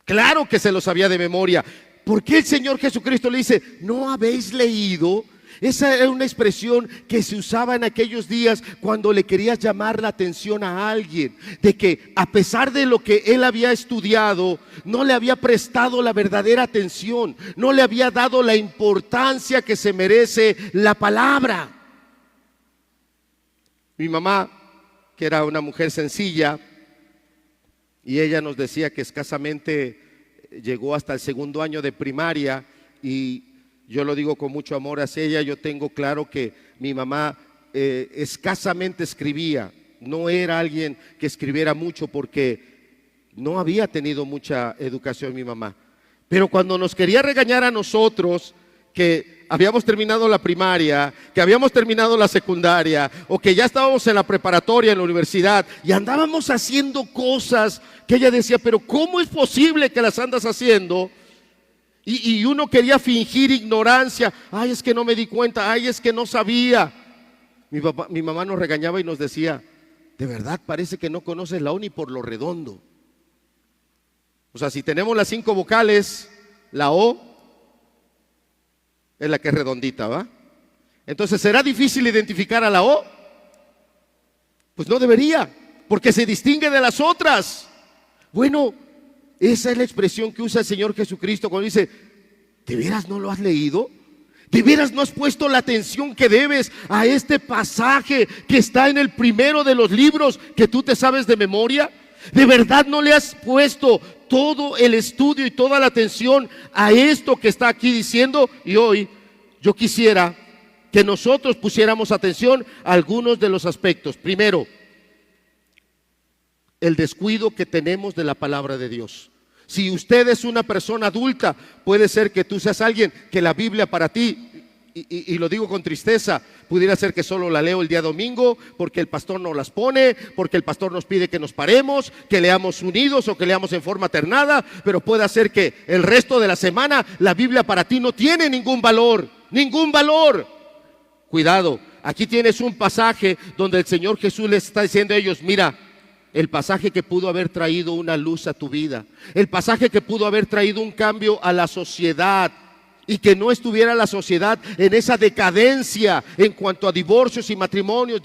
[SPEAKER 1] Claro que se lo sabía de memoria. ¿Por qué el Señor Jesucristo le dice: no habéis leído? Esa era una expresión que se usaba en aquellos días cuando le querías llamar la atención a alguien, de que a pesar de lo que él había estudiado, no le había prestado la verdadera atención, no le había dado la importancia que se merece la palabra. Mi mamá, que era una mujer sencilla, y ella nos decía que escasamente llegó hasta el 2º año de primaria, y yo lo digo con mucho amor hacia ella. Yo tengo claro que mi mamá escasamente escribía, no era alguien que escribiera mucho, porque no había tenido mucha educación mi mamá. Pero cuando nos quería regañar a nosotros, que habíamos terminado la primaria, que habíamos terminado la secundaria, o que ya estábamos en la preparatoria, en la universidad, y andábamos haciendo cosas que ella decía: pero ¿cómo es posible que las andas haciendo? Y uno quería fingir ignorancia. Ay, es que no me di cuenta. Ay, es que no sabía. Mi mamá nos regañaba y nos decía: de verdad parece que no conoces la O ni por lo redondo. O sea, si tenemos las 5 vocales, la O es la que es redondita, ¿va? Entonces, ¿será difícil identificar a la O? Pues no debería, porque se distingue de las otras. Bueno, esa es la expresión que usa el Señor Jesucristo cuando dice: ¿de veras no lo has leído? ¿De veras no has puesto la atención que debes a este pasaje que está en el primero de los libros que tú te sabes de memoria? ¿De verdad no le has puesto todo el estudio y toda la atención a esto que está aquí diciendo? Y hoy yo quisiera que nosotros pusiéramos atención a algunos de los aspectos. Primero, el descuido que tenemos de la palabra de Dios. Si usted es una persona adulta, puede ser que tú seas alguien que la Biblia para ti, y lo digo con tristeza, pudiera ser que solo la leo el día domingo, porque el pastor no las pone, porque el pastor nos pide que nos paremos, que leamos unidos o que leamos en forma alternada. Pero puede ser que el resto de la semana la Biblia para ti no tiene ningún valor, ningún valor. Cuidado, aquí tienes un pasaje donde el Señor Jesús les está diciendo a ellos: mira, el pasaje que pudo haber traído una luz a tu vida, el pasaje que pudo haber traído un cambio a la sociedad, y que no estuviera la sociedad en esa decadencia en cuanto a divorcios y matrimonios,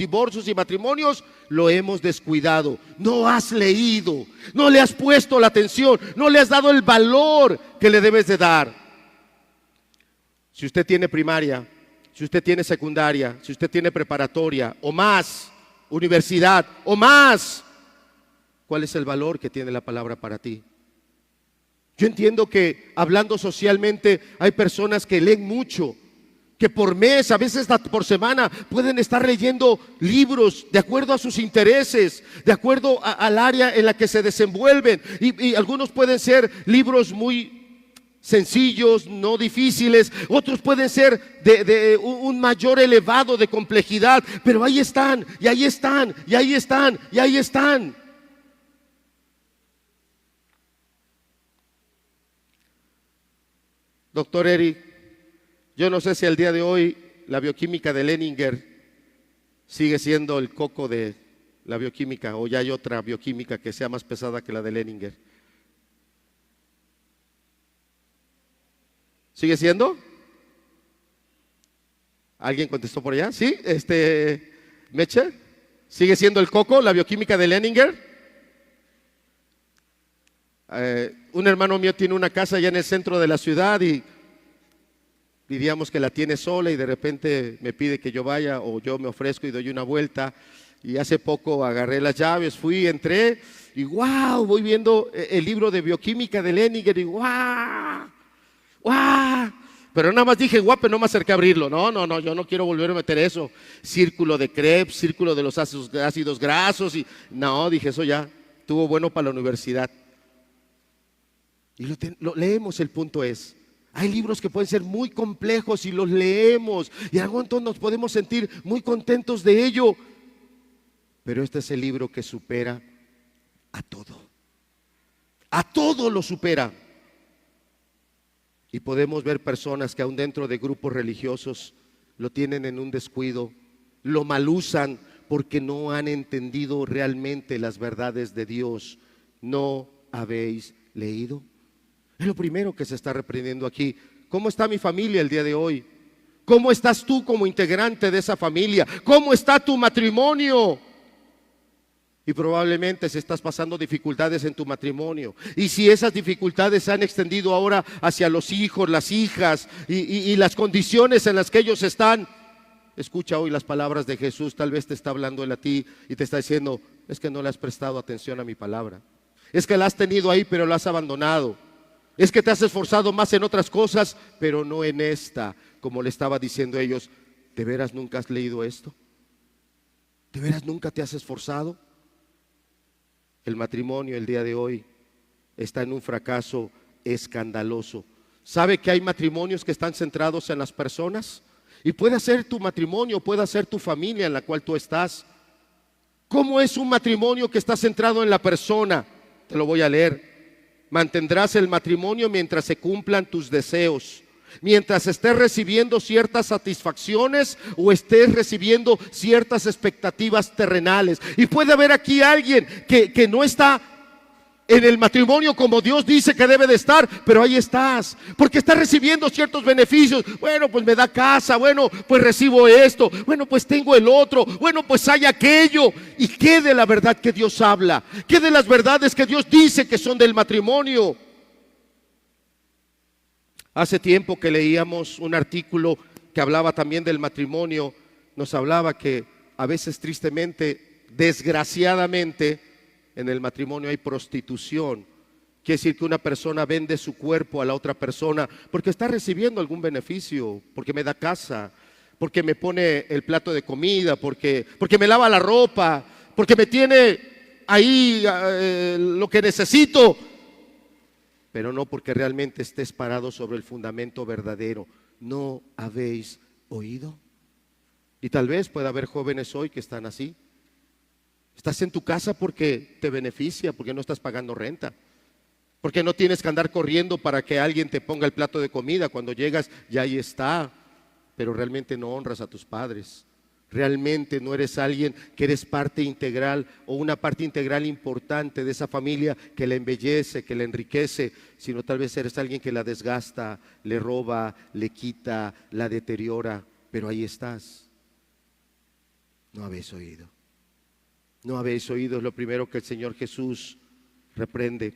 [SPEAKER 1] lo hemos descuidado. No has leído, no le has puesto la atención, no le has dado el valor que le debes de dar. Si usted tiene primaria, si usted tiene secundaria, si usted tiene preparatoria o más, universidad o más, ¿cuál es el valor que tiene la palabra para ti? Yo entiendo que hablando socialmente hay personas que leen mucho, que por mes, a veces hasta por semana, pueden estar leyendo libros de acuerdo a sus intereses, de acuerdo al área en la que se desenvuelven, y algunos pueden ser libros muy sencillos, no difíciles. Otros pueden ser de un mayor elevado de complejidad, pero ahí están, y ahí están, y ahí están, y ahí están. Doctor Eric, yo no sé si al día de hoy la bioquímica de Leninger sigue siendo el coco de la bioquímica, o ya hay otra bioquímica que sea más pesada que la de Leninger. ¿Sigue siendo? ¿Alguien contestó por allá? ¿Sí? Meche, ¿sigue siendo el coco, la bioquímica de Leninger? Un hermano mío tiene una casa allá en el centro de la ciudad y diríamos que la tiene sola, y de repente me pide que yo vaya, o yo me ofrezco y doy una vuelta. Y hace poco agarré las llaves, fui, entré y wow, voy viendo el libro de bioquímica de Leninger y wow, wow. Pero nada más dije guau, pero no me acerqué a abrirlo. No, yo no quiero volver a meter eso. Círculo de Krebs, círculo de los ácidos grasos, y no, dije, eso ya estuvo bueno para la universidad. Y lo leemos. El punto es, hay libros que pueden ser muy complejos y los leemos y algo entonces nos podemos sentir muy contentos de ello, pero este es el libro que supera a todo lo supera. Y podemos ver personas que aún dentro de grupos religiosos lo tienen en un descuido, lo malusan porque no han entendido realmente las verdades de Dios. ¿No habéis leído? Es lo primero que se está reprendiendo aquí. ¿Cómo está mi familia el día de hoy? ¿Cómo estás tú como integrante de esa familia? ¿Cómo está tu matrimonio? Y probablemente si estás pasando dificultades en tu matrimonio, y si esas dificultades se han extendido ahora hacia los hijos, las hijas y las condiciones en las que ellos están, escucha hoy las palabras de Jesús. Tal vez te está hablando Él a ti y te está diciendo, es que no le has prestado atención a mi palabra, es que la has tenido ahí pero la has abandonado, es que te has esforzado más en otras cosas pero no en esta. Como le estaba diciendo a ellos, ¿de veras nunca has leído esto? ¿De veras nunca te has esforzado? El matrimonio el día de hoy está en un fracaso escandaloso. ¿Sabe que hay matrimonios que están centrados en las personas? Y puede ser tu matrimonio, puede ser tu familia en la cual tú estás. ¿Cómo es un matrimonio que está centrado en la persona? Te lo voy a leer. Mantendrás el matrimonio mientras se cumplan tus deseos, mientras estés recibiendo ciertas satisfacciones o estés recibiendo ciertas expectativas terrenales. Y puede haber aquí alguien que no está en el matrimonio como Dios dice que debe de estar, pero ahí estás, porque estás recibiendo ciertos beneficios. Bueno, pues me da casa, bueno, pues recibo esto, bueno, pues tengo el otro, bueno, pues hay aquello. ¿Y qué de la verdad que Dios habla? ¿Qué de las verdades que Dios dice que son del matrimonio? Hace tiempo que leíamos un artículo que hablaba también del matrimonio. Nos hablaba que a veces tristemente, desgraciadamente, en el matrimonio hay prostitución. Quiere decir que una persona vende su cuerpo a la otra persona porque está recibiendo algún beneficio, porque me da casa, porque me pone el plato de comida, porque me lava la ropa, porque me tiene ahí lo que necesito, pero no porque realmente estés parado sobre el fundamento verdadero. ¿No habéis oído? Y tal vez pueda haber jóvenes hoy que están así. Estás en tu casa porque te beneficia, porque no estás pagando renta, porque no tienes que andar corriendo para que alguien te ponga el plato de comida. Cuando llegas ya ahí está, pero realmente no honras a tus padres. Realmente no eres alguien que eres parte integral o una parte integral importante de esa familia que la embellece, que la enriquece, sino tal vez eres alguien que la desgasta, le roba, le quita, la deteriora. Pero ahí estás. No habéis oído. No habéis oído, es lo primero que el Señor Jesús reprende.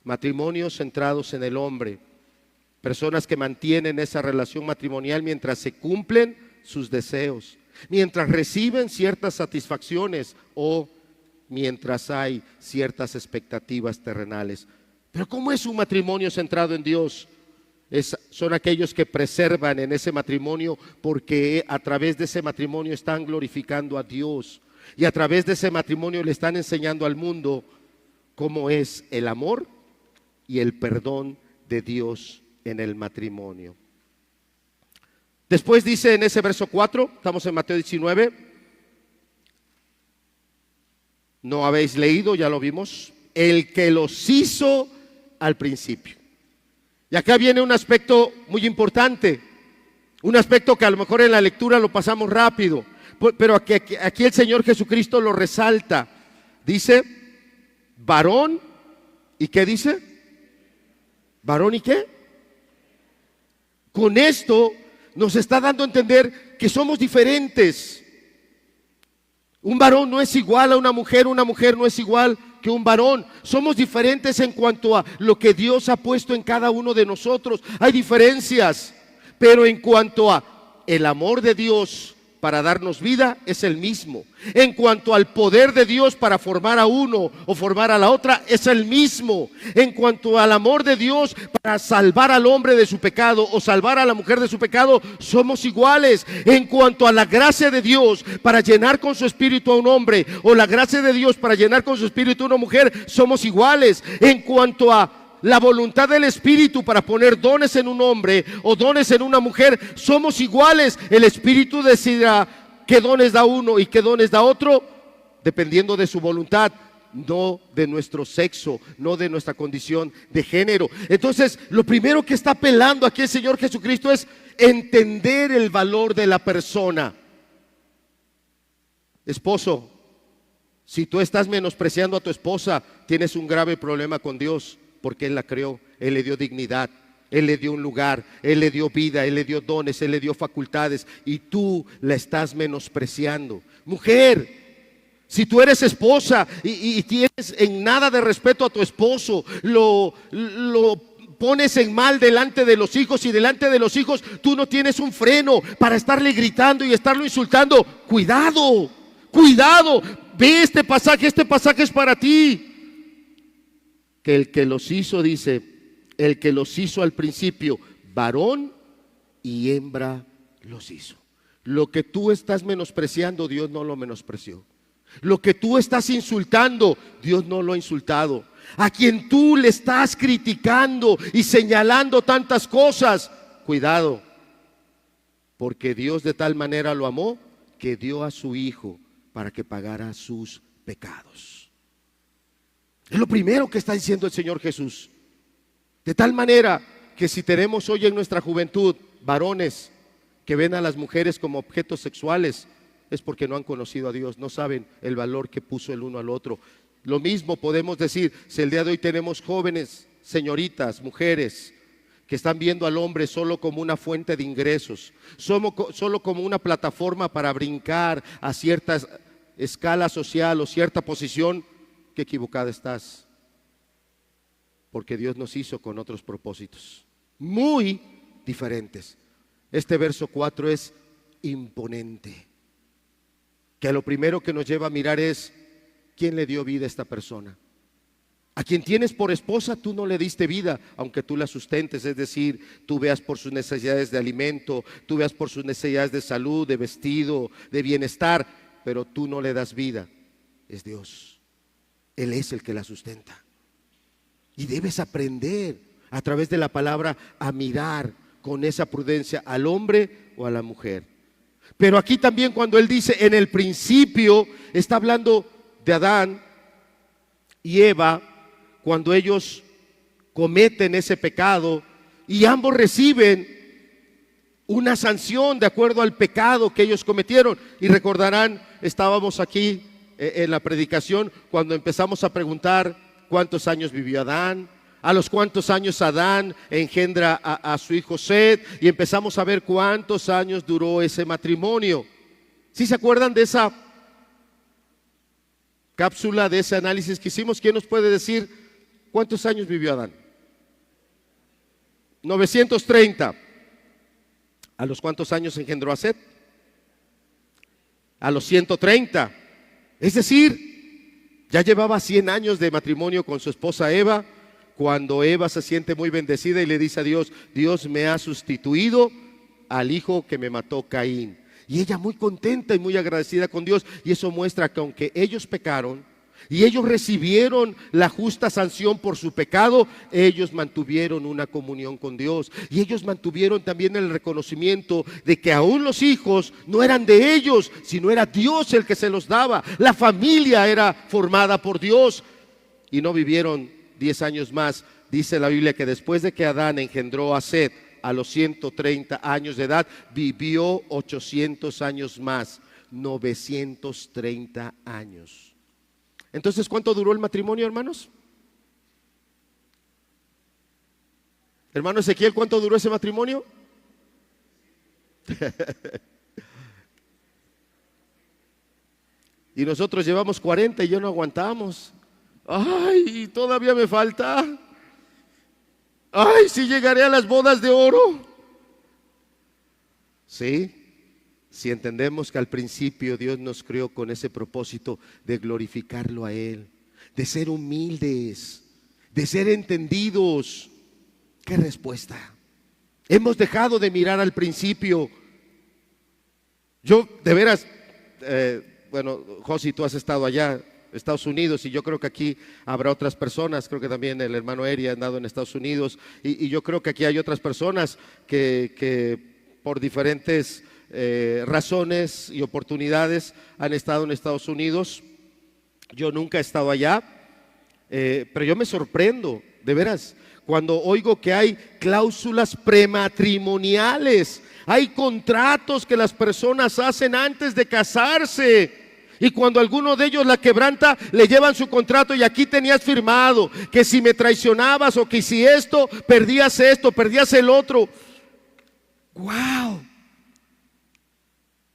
[SPEAKER 1] Matrimonios centrados en el hombre, personas que mantienen esa relación matrimonial mientras se cumplen sus deseos, mientras reciben ciertas satisfacciones o mientras hay ciertas expectativas terrenales. Pero ¿cómo es un matrimonio centrado en Dios? Son aquellos que preservan en ese matrimonio porque a través de ese matrimonio están glorificando a Dios. Y a través de ese matrimonio le están enseñando al mundo cómo es el amor y el perdón de Dios en el matrimonio. Después dice en ese verso 4, estamos en Mateo 19, no habéis leído, ya lo vimos, el que los hizo al principio. Y acá viene un aspecto muy importante, un aspecto que a lo mejor en la lectura lo pasamos rápido, pero aquí el Señor Jesucristo lo resalta. Dice, varón, ¿y qué dice? ¿Varón y qué? Con esto nos está dando a entender que somos diferentes. Un varón no es igual a una mujer no es igual que un varón. Somos diferentes en cuanto a lo que Dios ha puesto en cada uno de nosotros. Hay diferencias, pero en cuanto a el amor de Dios para darnos vida, es el mismo. En cuanto al poder de Dios para formar a uno o formar a la otra, es el mismo. En cuanto al amor de Dios para salvar al hombre de su pecado o salvar a la mujer de su pecado, somos iguales. En cuanto a la gracia de Dios para llenar con su espíritu a un hombre o la gracia de Dios para llenar con su espíritu a una mujer, somos iguales. En cuanto a la voluntad del Espíritu para poner dones en un hombre o dones en una mujer, somos iguales. El Espíritu decidirá qué dones da uno y qué dones da otro, dependiendo de su voluntad, no de nuestro sexo, no de nuestra condición de género. Entonces, lo primero que está apelando aquí el Señor Jesucristo es entender el valor de la persona. Esposo, si tú estás menospreciando a tu esposa, tienes un grave problema con Dios. Porque Él la creó, Él le dio dignidad, Él le dio un lugar, Él le dio vida, Él le dio dones, Él le dio facultades, y tú la estás menospreciando. Mujer, si tú eres esposa y tienes en nada de respeto a tu esposo, lo pones en mal delante de los hijos, y delante de los hijos tú no tienes un freno para estarle gritando y estarlo insultando, cuidado, cuidado. Ve este pasaje es para ti. Que el que los hizo, dice, el que los hizo al principio, varón y hembra los hizo. Lo que tú estás menospreciando, Dios no lo menospreció. Lo que tú estás insultando, Dios no lo ha insultado. A quien tú le estás criticando y señalando tantas cosas, cuidado, porque Dios de tal manera lo amó que dio a su Hijo para que pagara sus pecados. Es lo primero que está diciendo el Señor Jesús. De tal manera que si tenemos hoy en nuestra juventud varones que ven a las mujeres como objetos sexuales, es porque no han conocido a Dios, no saben el valor que puso el uno al otro. Lo mismo podemos decir si el día de hoy tenemos jóvenes, señoritas, mujeres que están viendo al hombre solo como una fuente de ingresos, solo como una plataforma para brincar a cierta escala social o cierta posición. Qué equivocada estás, porque Dios nos hizo con otros propósitos muy diferentes. Este verso 4 es imponente, que lo primero que nos lleva a mirar es ¿quién le dio vida a esta persona? A quien tienes por esposa tú no le diste vida, aunque tú la sustentes, es decir, tú veas por sus necesidades de alimento, tú veas por sus necesidades de salud, de vestido, de bienestar, pero tú no le das vida. Es Dios. Él es el que la sustenta. Y debes aprender a través de la palabra a mirar con esa prudencia al hombre o a la mujer. Pero aquí también cuando él dice en el principio, está hablando de Adán y Eva, cuando ellos cometen ese pecado y ambos reciben una sanción de acuerdo al pecado que ellos cometieron. Y recordarán, estábamos aquí en la predicación cuando empezamos a preguntar cuántos años vivió Adán, a los cuántos años Adán engendra a su hijo Set, y empezamos a ver cuántos años duró ese matrimonio. ¿Sí se acuerdan de esa cápsula, de ese análisis que hicimos? ¿Quién nos puede decir cuántos años vivió Adán? 930. ¿A los cuántos años engendró a Set? A los 130. Es decir, ya llevaba 100 años de matrimonio con su esposa Eva, cuando Eva se siente muy bendecida y le dice a Dios, Dios me ha sustituido al hijo que me mató Caín. Y ella muy contenta y muy agradecida con Dios, y eso muestra que aunque ellos pecaron, y ellos recibieron la justa sanción por su pecado, ellos mantuvieron una comunión con Dios y ellos mantuvieron también el reconocimiento de que aún los hijos no eran de ellos, sino era Dios el que se los daba. La familia era formada por Dios y no vivieron 10 años más. Dice la Biblia que después de que Adán engendró a Set a los 130 años de edad, vivió 800 años más, 930 años. Entonces, ¿cuánto duró el matrimonio, hermanos? Hermano Ezequiel, ¿cuánto duró ese matrimonio? Y nosotros llevamos 40 y ya no aguantamos. Ay, todavía me falta. Ay, si llegaré a las bodas de oro. Sí, si entendemos que al principio Dios nos creó con ese propósito de glorificarlo a Él, de ser humildes, de ser entendidos. ¿Qué respuesta? Hemos dejado de mirar al principio. Yo, de veras, bueno, Josi, tú has estado allá, Estados Unidos, y yo creo que aquí habrá otras personas, creo que también el hermano Eri ha andado en Estados Unidos, y yo creo que aquí hay otras personas que por diferentes razones y oportunidades han estado en Estados Unidos. Yo nunca he estado allá, pero yo me sorprendo, de veras, cuando oigo que hay cláusulas prematrimoniales, hay contratos que las personas hacen antes de casarse. Y cuando alguno de ellos la quebranta, le llevan su contrato y aquí tenías firmado que si me traicionabas o que si esto, perdías el otro. ¡Wow!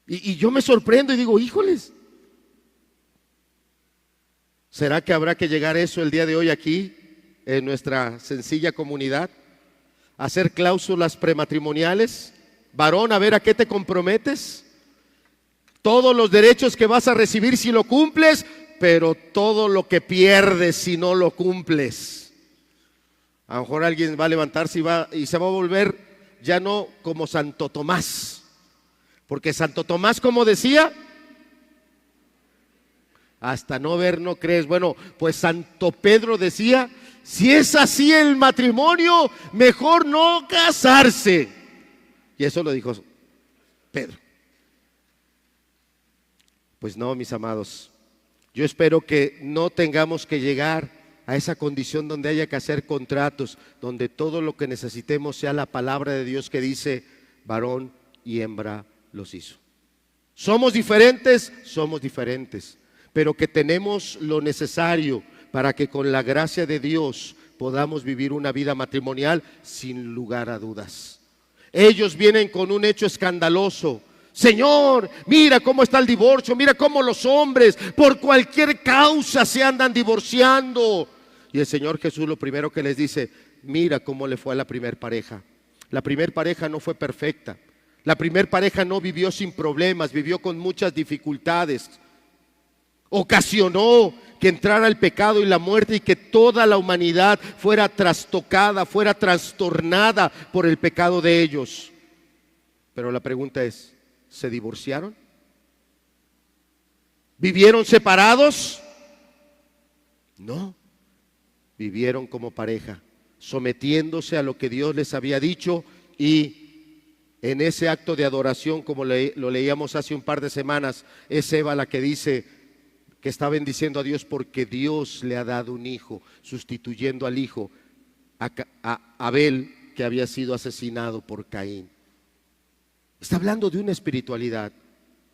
[SPEAKER 1] Y yo me sorprendo y digo, híjoles, ¿será que habrá que llegar a eso el día de hoy aquí en nuestra sencilla comunidad? ¿Hacer cláusulas prematrimoniales? Varón, a ver, ¿a qué te comprometes? Todos los derechos que vas a recibir si lo cumples, pero todo lo que pierdes si no lo cumples. A lo mejor alguien va a levantarse y se va a volver ya no como Santo Tomás, porque Santo Tomás, como decía, hasta no ver no crees. Bueno, pues Santo Pedro decía, si es así el matrimonio, mejor no casarse. Y eso lo dijo Pedro. Pues no, mis amados, yo espero que no tengamos que llegar a esa condición donde haya que hacer contratos, donde todo lo que necesitemos sea la palabra de Dios que dice, varón y hembra los hizo. Somos diferentes, pero que tenemos lo necesario para que con la gracia de Dios podamos vivir una vida matrimonial sin lugar a dudas. Ellos vienen con un hecho escandaloso. Señor, mira cómo está el divorcio, mira cómo los hombres por cualquier causa se andan divorciando. Y el Señor Jesús lo primero que les dice, mira cómo le fue a la primer pareja. La primer pareja no fue perfecta. La primer pareja no vivió sin problemas, vivió con muchas dificultades. Ocasionó que entrara el pecado y la muerte y que toda la humanidad fuera trastocada, fuera trastornada por el pecado de ellos. Pero la pregunta es, ¿se divorciaron? ¿Vivieron separados? No, vivieron como pareja, sometiéndose a lo que Dios les había dicho, y en ese acto de adoración, como lo leíamos hace un par de semanas, es Eva la que dice que está bendiciendo a Dios porque Dios le ha dado un hijo, sustituyendo al hijo a Abel, que había sido asesinado por Caín. Está hablando de una espiritualidad,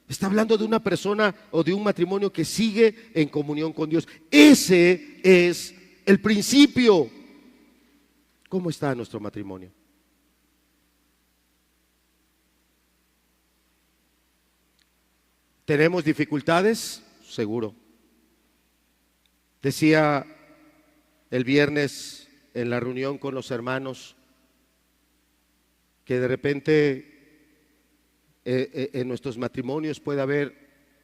[SPEAKER 1] está hablando de una persona o de un matrimonio que sigue en comunión con Dios. Ese es el principio. ¿Cómo está nuestro matrimonio? ¿Tenemos dificultades? Seguro. Decía el viernes en la reunión con los hermanos que de repente en nuestros matrimonios puede haber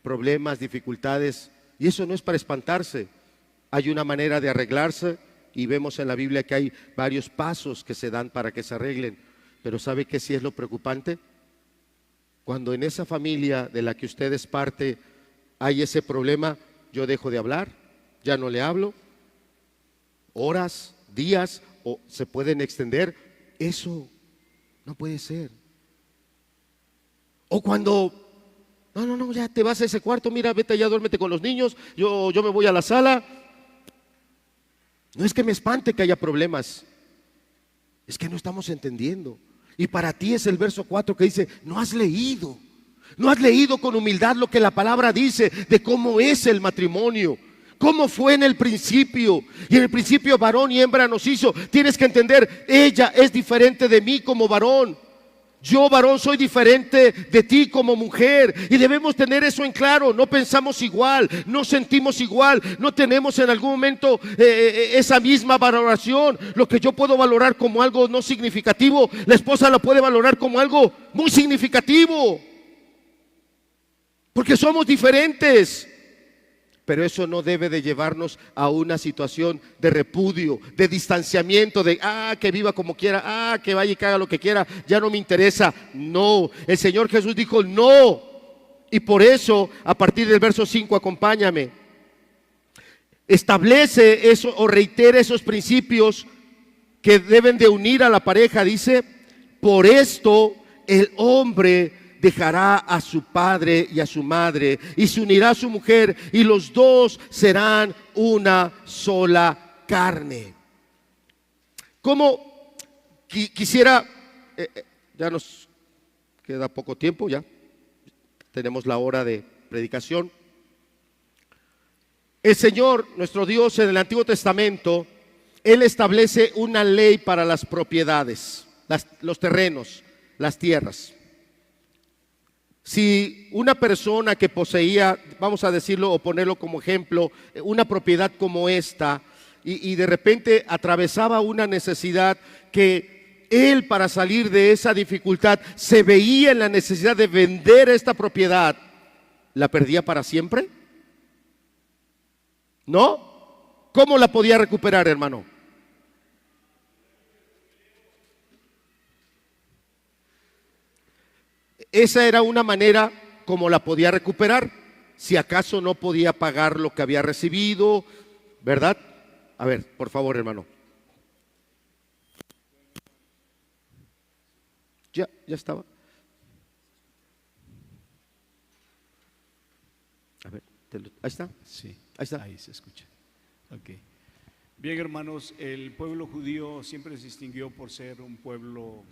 [SPEAKER 1] problemas, dificultades, y eso no es para espantarse. Hay una manera de arreglarse y vemos en la Biblia que hay varios pasos que se dan para que se arreglen. Pero ¿sabe qué sí es lo preocupante? Cuando en esa familia de la que usted es parte hay ese problema, yo dejo de hablar, ya no le hablo, horas, días, o se pueden extender. Eso no puede ser. O cuando, no, ya te vas a ese cuarto, mira, vete allá, duérmete con los niños, yo me voy a la sala. No es que me espante que haya problemas, es que no estamos entendiendo. Y para ti es el verso 4 que dice, no has leído con humildad lo que la palabra dice de cómo es el matrimonio, cómo fue en el principio. Y en el principio varón y hembra nos hizo. Tienes que entender, ella es diferente de mí como varón, yo varón soy diferente de ti como mujer, y debemos tener eso en claro. No pensamos igual, no sentimos igual, no tenemos en algún momento esa misma valoración. Lo que yo puedo valorar como algo no significativo, la esposa lo puede valorar como algo muy significativo, porque somos diferentes. Pero eso no debe de llevarnos a una situación de repudio, de distanciamiento, de que viva como quiera, que vaya y que haga lo que quiera, ya no me interesa. No, el Señor Jesús dijo no. Y por eso, a partir del verso 5, acompáñame, establece eso o reitera esos principios que deben de unir a la pareja. Dice, por esto el hombre dejará a su padre y a su madre y se unirá a su mujer, y los dos serán una sola carne. Como quisiera, ya nos queda poco tiempo, ya tenemos la hora de predicación. El Señor, nuestro Dios, en el Antiguo Testamento, Él establece una ley para las propiedades, los terrenos, las tierras. Si una persona que poseía, vamos a decirlo o ponerlo como ejemplo, una propiedad como esta, y de repente atravesaba una necesidad que él, para salir de esa dificultad, se veía en la necesidad de vender esta propiedad, ¿la perdía para siempre? ¿No? ¿Cómo la podía recuperar, hermano? Esa era una manera como la podía recuperar, si acaso no podía pagar lo que había recibido, ¿verdad? A ver, por favor, hermano. Ya estaba. A ver, ahí está.
[SPEAKER 3] Sí,
[SPEAKER 1] ahí está.
[SPEAKER 3] Ahí se escucha. Ok. Bien, hermanos, el pueblo judío siempre se distinguió por ser un pueblo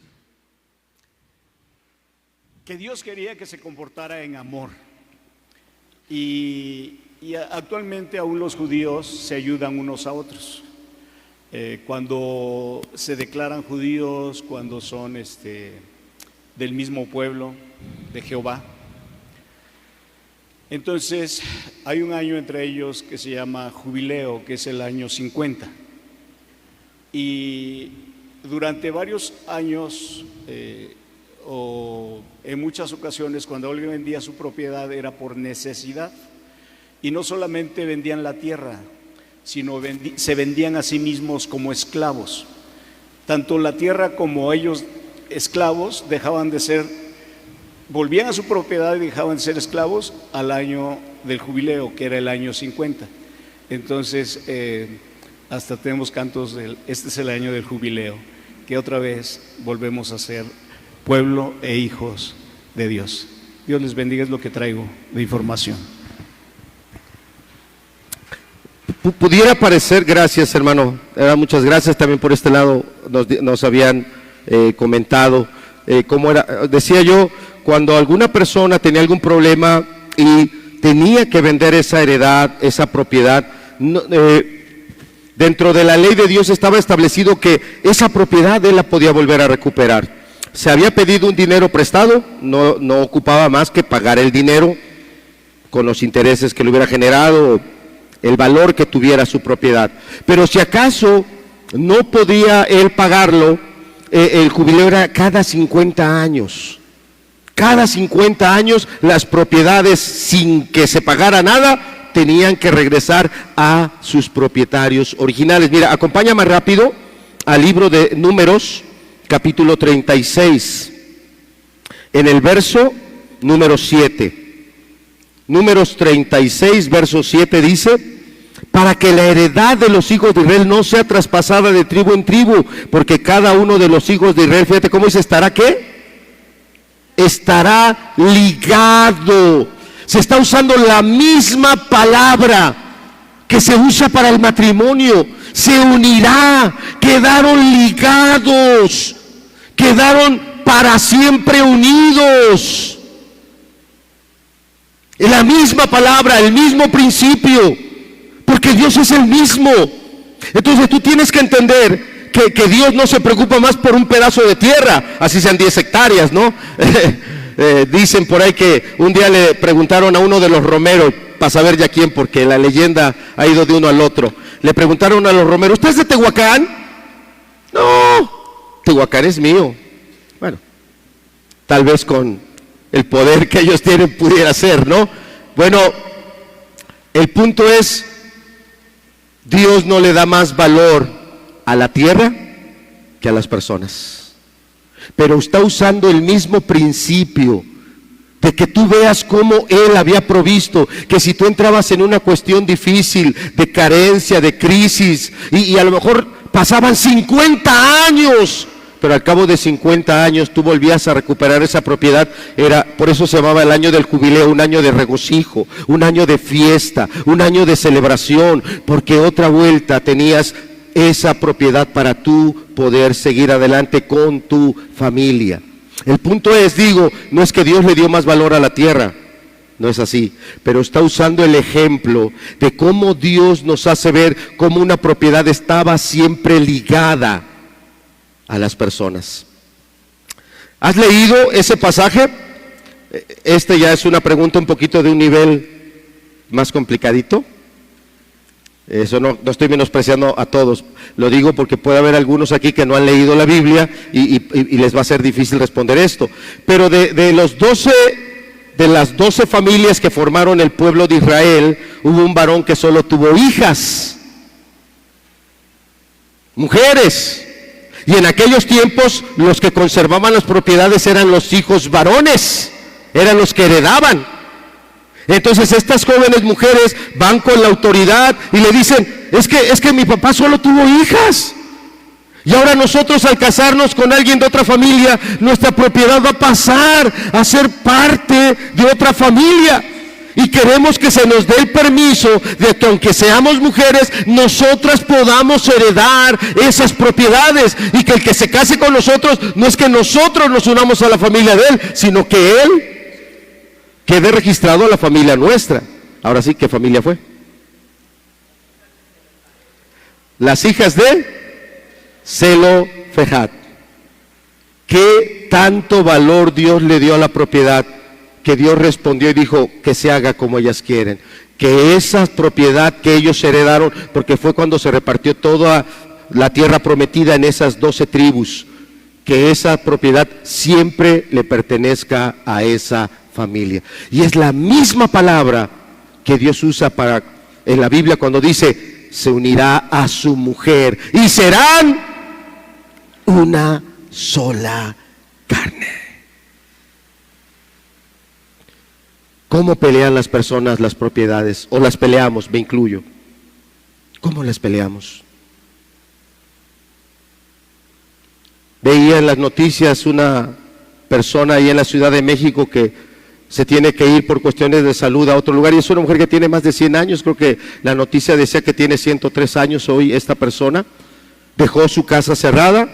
[SPEAKER 3] que Dios quería que se comportara en amor, y actualmente aún los judíos se ayudan unos a otros cuando se declaran judíos, cuando son del mismo pueblo de Jehová. Entonces hay un año entre ellos que se llama jubileo, que es el año 50, y durante varios años o en muchas ocasiones, cuando alguien vendía su propiedad, era por necesidad, y no solamente vendían la tierra, sino se vendían a sí mismos como esclavos. Tanto la tierra como ellos, esclavos, dejaban de ser, volvían a su propiedad y dejaban de ser esclavos al año del jubileo, que era el año 50. Entonces hasta tenemos cantos este es el año del jubileo, que otra vez volvemos a ser pueblo e hijos de Dios. Dios les bendiga, es lo que traigo de información.
[SPEAKER 1] Pudiera parecer, gracias hermano, muchas gracias también por este lado, nos habían comentado cómo era, decía yo, cuando alguna persona tenía algún problema y tenía que vender esa heredad, esa propiedad, dentro de la ley de Dios estaba establecido que esa propiedad él la podía volver a recuperar. Se había pedido un dinero prestado, no ocupaba más que pagar el dinero con los intereses que le hubiera generado, el valor que tuviera su propiedad. Pero si acaso no podía él pagarlo, el jubileo era cada 50 años. Cada 50 años las propiedades, sin que se pagara nada, tenían que regresar a sus propietarios originales. Mira, acompáñame rápido al libro de Números, capítulo 36, en el verso número 7. Números 36, verso 7 dice: para que la heredad de los hijos de Israel no sea traspasada de tribu en tribu, porque cada uno de los hijos de Israel, fíjate cómo dice, ¿estará qué? Estará ligado. Se está usando la misma palabra que se usa para el matrimonio. Se unirá, quedaron ligados, quedaron para siempre unidos. Es la misma palabra, el mismo principio, porque Dios es el mismo. Entonces tú tienes que entender que Dios no se preocupa más por un pedazo de tierra, así sean 10 hectáreas, ¿no? Dicen por ahí que un día le preguntaron a uno de los romeros, para saber ya quién, porque la leyenda ha ido de uno al otro. Le preguntaron a los romeros, ¿usted es de Tehuacán? No, Tehuacán es mío. Bueno, tal vez con el poder que ellos tienen pudiera ser, ¿no? Bueno, el punto es, Dios no le da más valor a la tierra que a las personas, pero está usando el mismo principio de que tú veas cómo Él había provisto, que si tú entrabas en una cuestión difícil, de carencia, de crisis, y a lo mejor pasaban 50 años, pero al cabo de 50 años tú volvías a recuperar esa propiedad. Por eso se llamaba el año del jubileo, un año de regocijo, un año de fiesta, un año de celebración, porque otra vuelta tenías esa propiedad para tú poder seguir adelante con tu familia. El punto es, no es que Dios le dio más valor a la tierra, no es así, pero está usando el ejemplo de cómo Dios nos hace ver cómo una propiedad estaba siempre ligada a las personas. ¿Has leído ese pasaje? Este ya es una pregunta un poquito de un nivel más complicadito. Eso no estoy menospreciando a todos, lo digo porque puede haber algunos aquí que no han leído la Biblia y les va a ser difícil responder esto. Pero de las 12 familias que formaron el pueblo de Israel, hubo un varón que solo tuvo hijas, mujeres. Y en aquellos tiempos los que conservaban las propiedades eran los hijos varones, eran los que heredaban. Entonces estas jóvenes mujeres van con la autoridad y le dicen, es que mi papá solo tuvo hijas, y ahora nosotros al casarnos con alguien de otra familia, nuestra propiedad va a pasar a ser parte de otra familia, y queremos que se nos dé el permiso de que aunque seamos mujeres, nosotras podamos heredar esas propiedades, y que el que se case con nosotros no es que nosotros nos unamos a la familia de él, sino que él quede registrado a la familia nuestra. Ahora sí, ¿qué familia fue? Las hijas de Zelofejad. ¿Qué tanto valor Dios le dio a la propiedad? Que Dios respondió y dijo que se haga como ellas quieren, que esa propiedad que ellos heredaron, porque fue cuando se repartió toda la tierra prometida en esas 12 tribus, que esa propiedad siempre le pertenezca a esa familia. Y es la misma palabra que Dios usa en la Biblia cuando dice, se unirá a su mujer y serán una sola carne. ¿Cómo pelean las personas las propiedades? O las peleamos, me incluyo. ¿Cómo las peleamos? Veía en las noticias una persona ahí en la Ciudad de México que se tiene que ir por cuestiones de salud a otro lugar, y es una mujer que tiene más de 100 años, creo que la noticia decía que tiene 103 años hoy esta persona. Dejó su casa cerrada,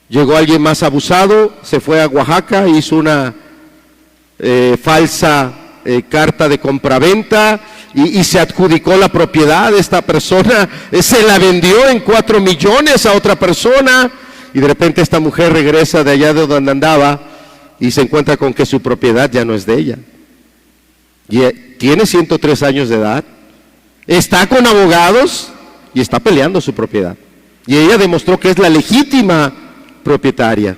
[SPEAKER 1] llegó alguien más abusado, se fue a Oaxaca, hizo una falsa carta de compraventa y se adjudicó la propiedad de esta persona, se la vendió en 4 millones a otra persona, y de repente esta mujer regresa de allá de donde andaba y se encuentra con que su propiedad ya no es de ella. Y tiene 103 años de edad, está con abogados y está peleando su propiedad. Y ella demostró que es la legítima propietaria.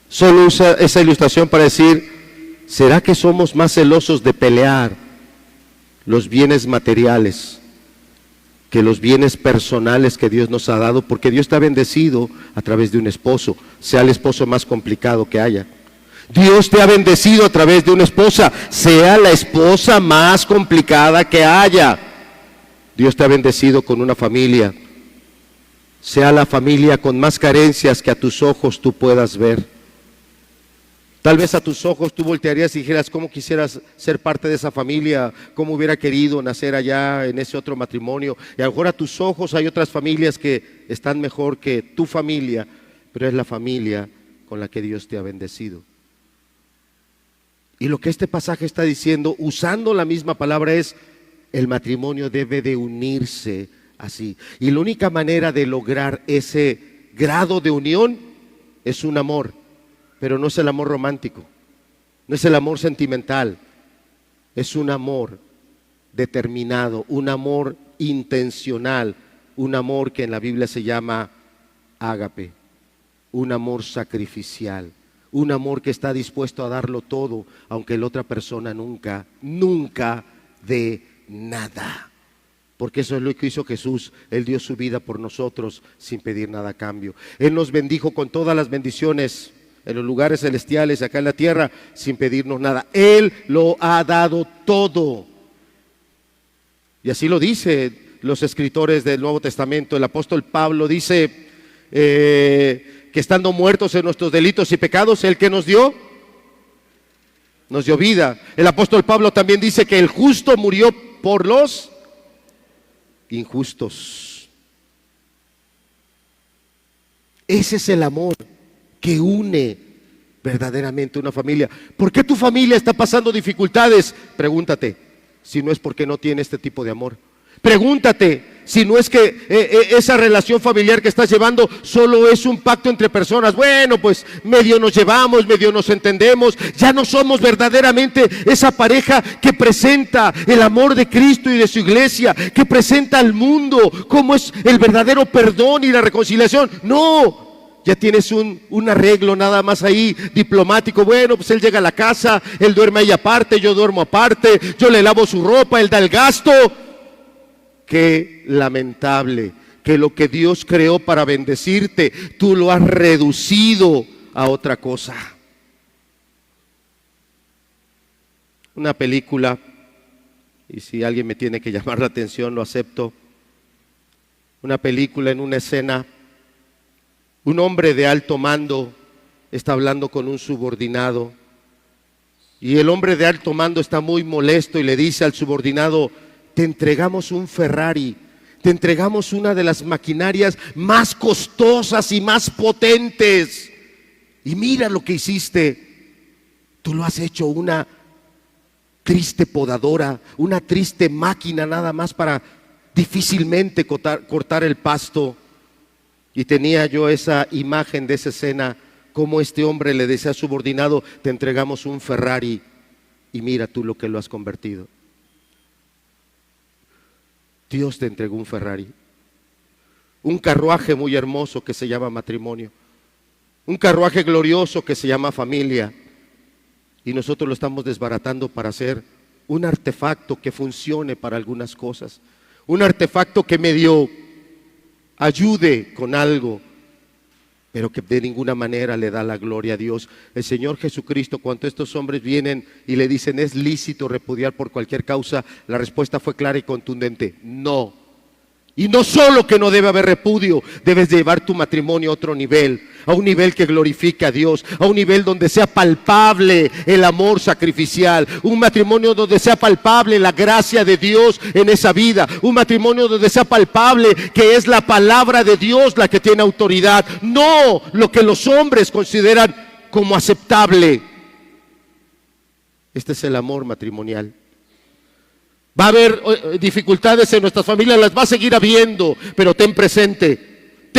[SPEAKER 1] Solo usa esa ilustración para decir, ¿será que somos más celosos de pelear los bienes materiales que los bienes personales que Dios nos ha dado? Porque Dios te ha bendecido a través de un esposo, sea el esposo más complicado que haya. Dios te ha bendecido a través de una esposa, sea la esposa más complicada que haya. Dios te ha bendecido con una familia, sea la familia con más carencias que a tus ojos tú puedas ver. Tal vez a tus ojos tú voltearías y dijeras, ¿cómo quisieras ser parte de esa familia? ¿Cómo hubiera querido nacer allá en ese otro matrimonio? Y a lo mejor a tus ojos hay otras familias que están mejor que tu familia, pero es la familia con la que Dios te ha bendecido. Y lo que este pasaje está diciendo, usando la misma palabra, es el matrimonio debe de unirse así. Y la única manera de lograr ese grado de unión es un amor, pero no es el amor romántico, no es el amor sentimental, es un amor determinado, un amor intencional, un amor que en la Biblia se llama ágape, un amor sacrificial, un amor que está dispuesto a darlo todo, aunque la otra persona nunca dé nada. Porque eso es lo que hizo Jesús. Él dio su vida por nosotros sin pedir nada a cambio. Él nos bendijo con todas las bendiciones en los lugares celestiales, acá en la tierra, sin pedirnos nada. Él lo ha dado todo. Y así lo dice los escritores del Nuevo Testamento. El apóstol Pablo dice que estando muertos en nuestros delitos y pecados, ¿el que nos dio vida? El apóstol Pablo también dice que el justo murió por los injustos. Ese es el amor que une verdaderamente una familia. ¿Por qué tu familia está pasando dificultades? Pregúntate si no es porque no tiene este tipo de amor. Pregúntate si no es que esa relación familiar que estás llevando solo es un pacto entre personas. Bueno, pues medio nos llevamos, medio nos entendemos. Ya no somos verdaderamente esa pareja que presenta el amor de Cristo y de su iglesia, que presenta al mundo cómo es el verdadero perdón y la reconciliación. No, ya tienes un arreglo nada más ahí diplomático. Bueno, pues él llega a la casa, él duerme ahí aparte, yo duermo aparte, yo le lavo su ropa, él da el gasto. Qué lamentable que lo que Dios creó para bendecirte, tú lo has reducido a otra cosa. Una película, y si alguien me tiene que llamar la atención, lo acepto. Una película, en una escena, un hombre de alto mando está hablando con un subordinado, y el hombre de alto mando está muy molesto y le dice al subordinado: te entregamos un Ferrari, te entregamos una de las maquinarias más costosas y más potentes, y mira lo que hiciste. Tú lo has hecho una triste podadora, una triste máquina nada más para difícilmente cortar el pasto. Y tenía yo esa imagen de esa escena, como este hombre le decía a su subordinado: te entregamos un Ferrari y mira tú lo que lo has convertido. Dios te entregó un Ferrari, un carruaje muy hermoso que se llama matrimonio, un carruaje glorioso que se llama familia, y nosotros lo estamos desbaratando para hacer un artefacto que funcione para algunas cosas, un artefacto que medio ayude con algo, pero que de ninguna manera le da la gloria a Dios. El Señor Jesucristo, cuando estos hombres vienen y le dicen: ¿es lícito repudiar por cualquier causa?, la respuesta fue clara y contundente: no. Y no solo que no debe haber repudio, debes llevar tu matrimonio a otro nivel, a un nivel que glorifique a Dios, a un nivel donde sea palpable el amor sacrificial, un matrimonio donde sea palpable la gracia de Dios en esa vida, un matrimonio donde sea palpable que es la palabra de Dios la que tiene autoridad, no lo que los hombres consideran como aceptable. Este es el amor matrimonial. Va a haber dificultades en nuestras familias, las va a seguir habiendo, pero ten presente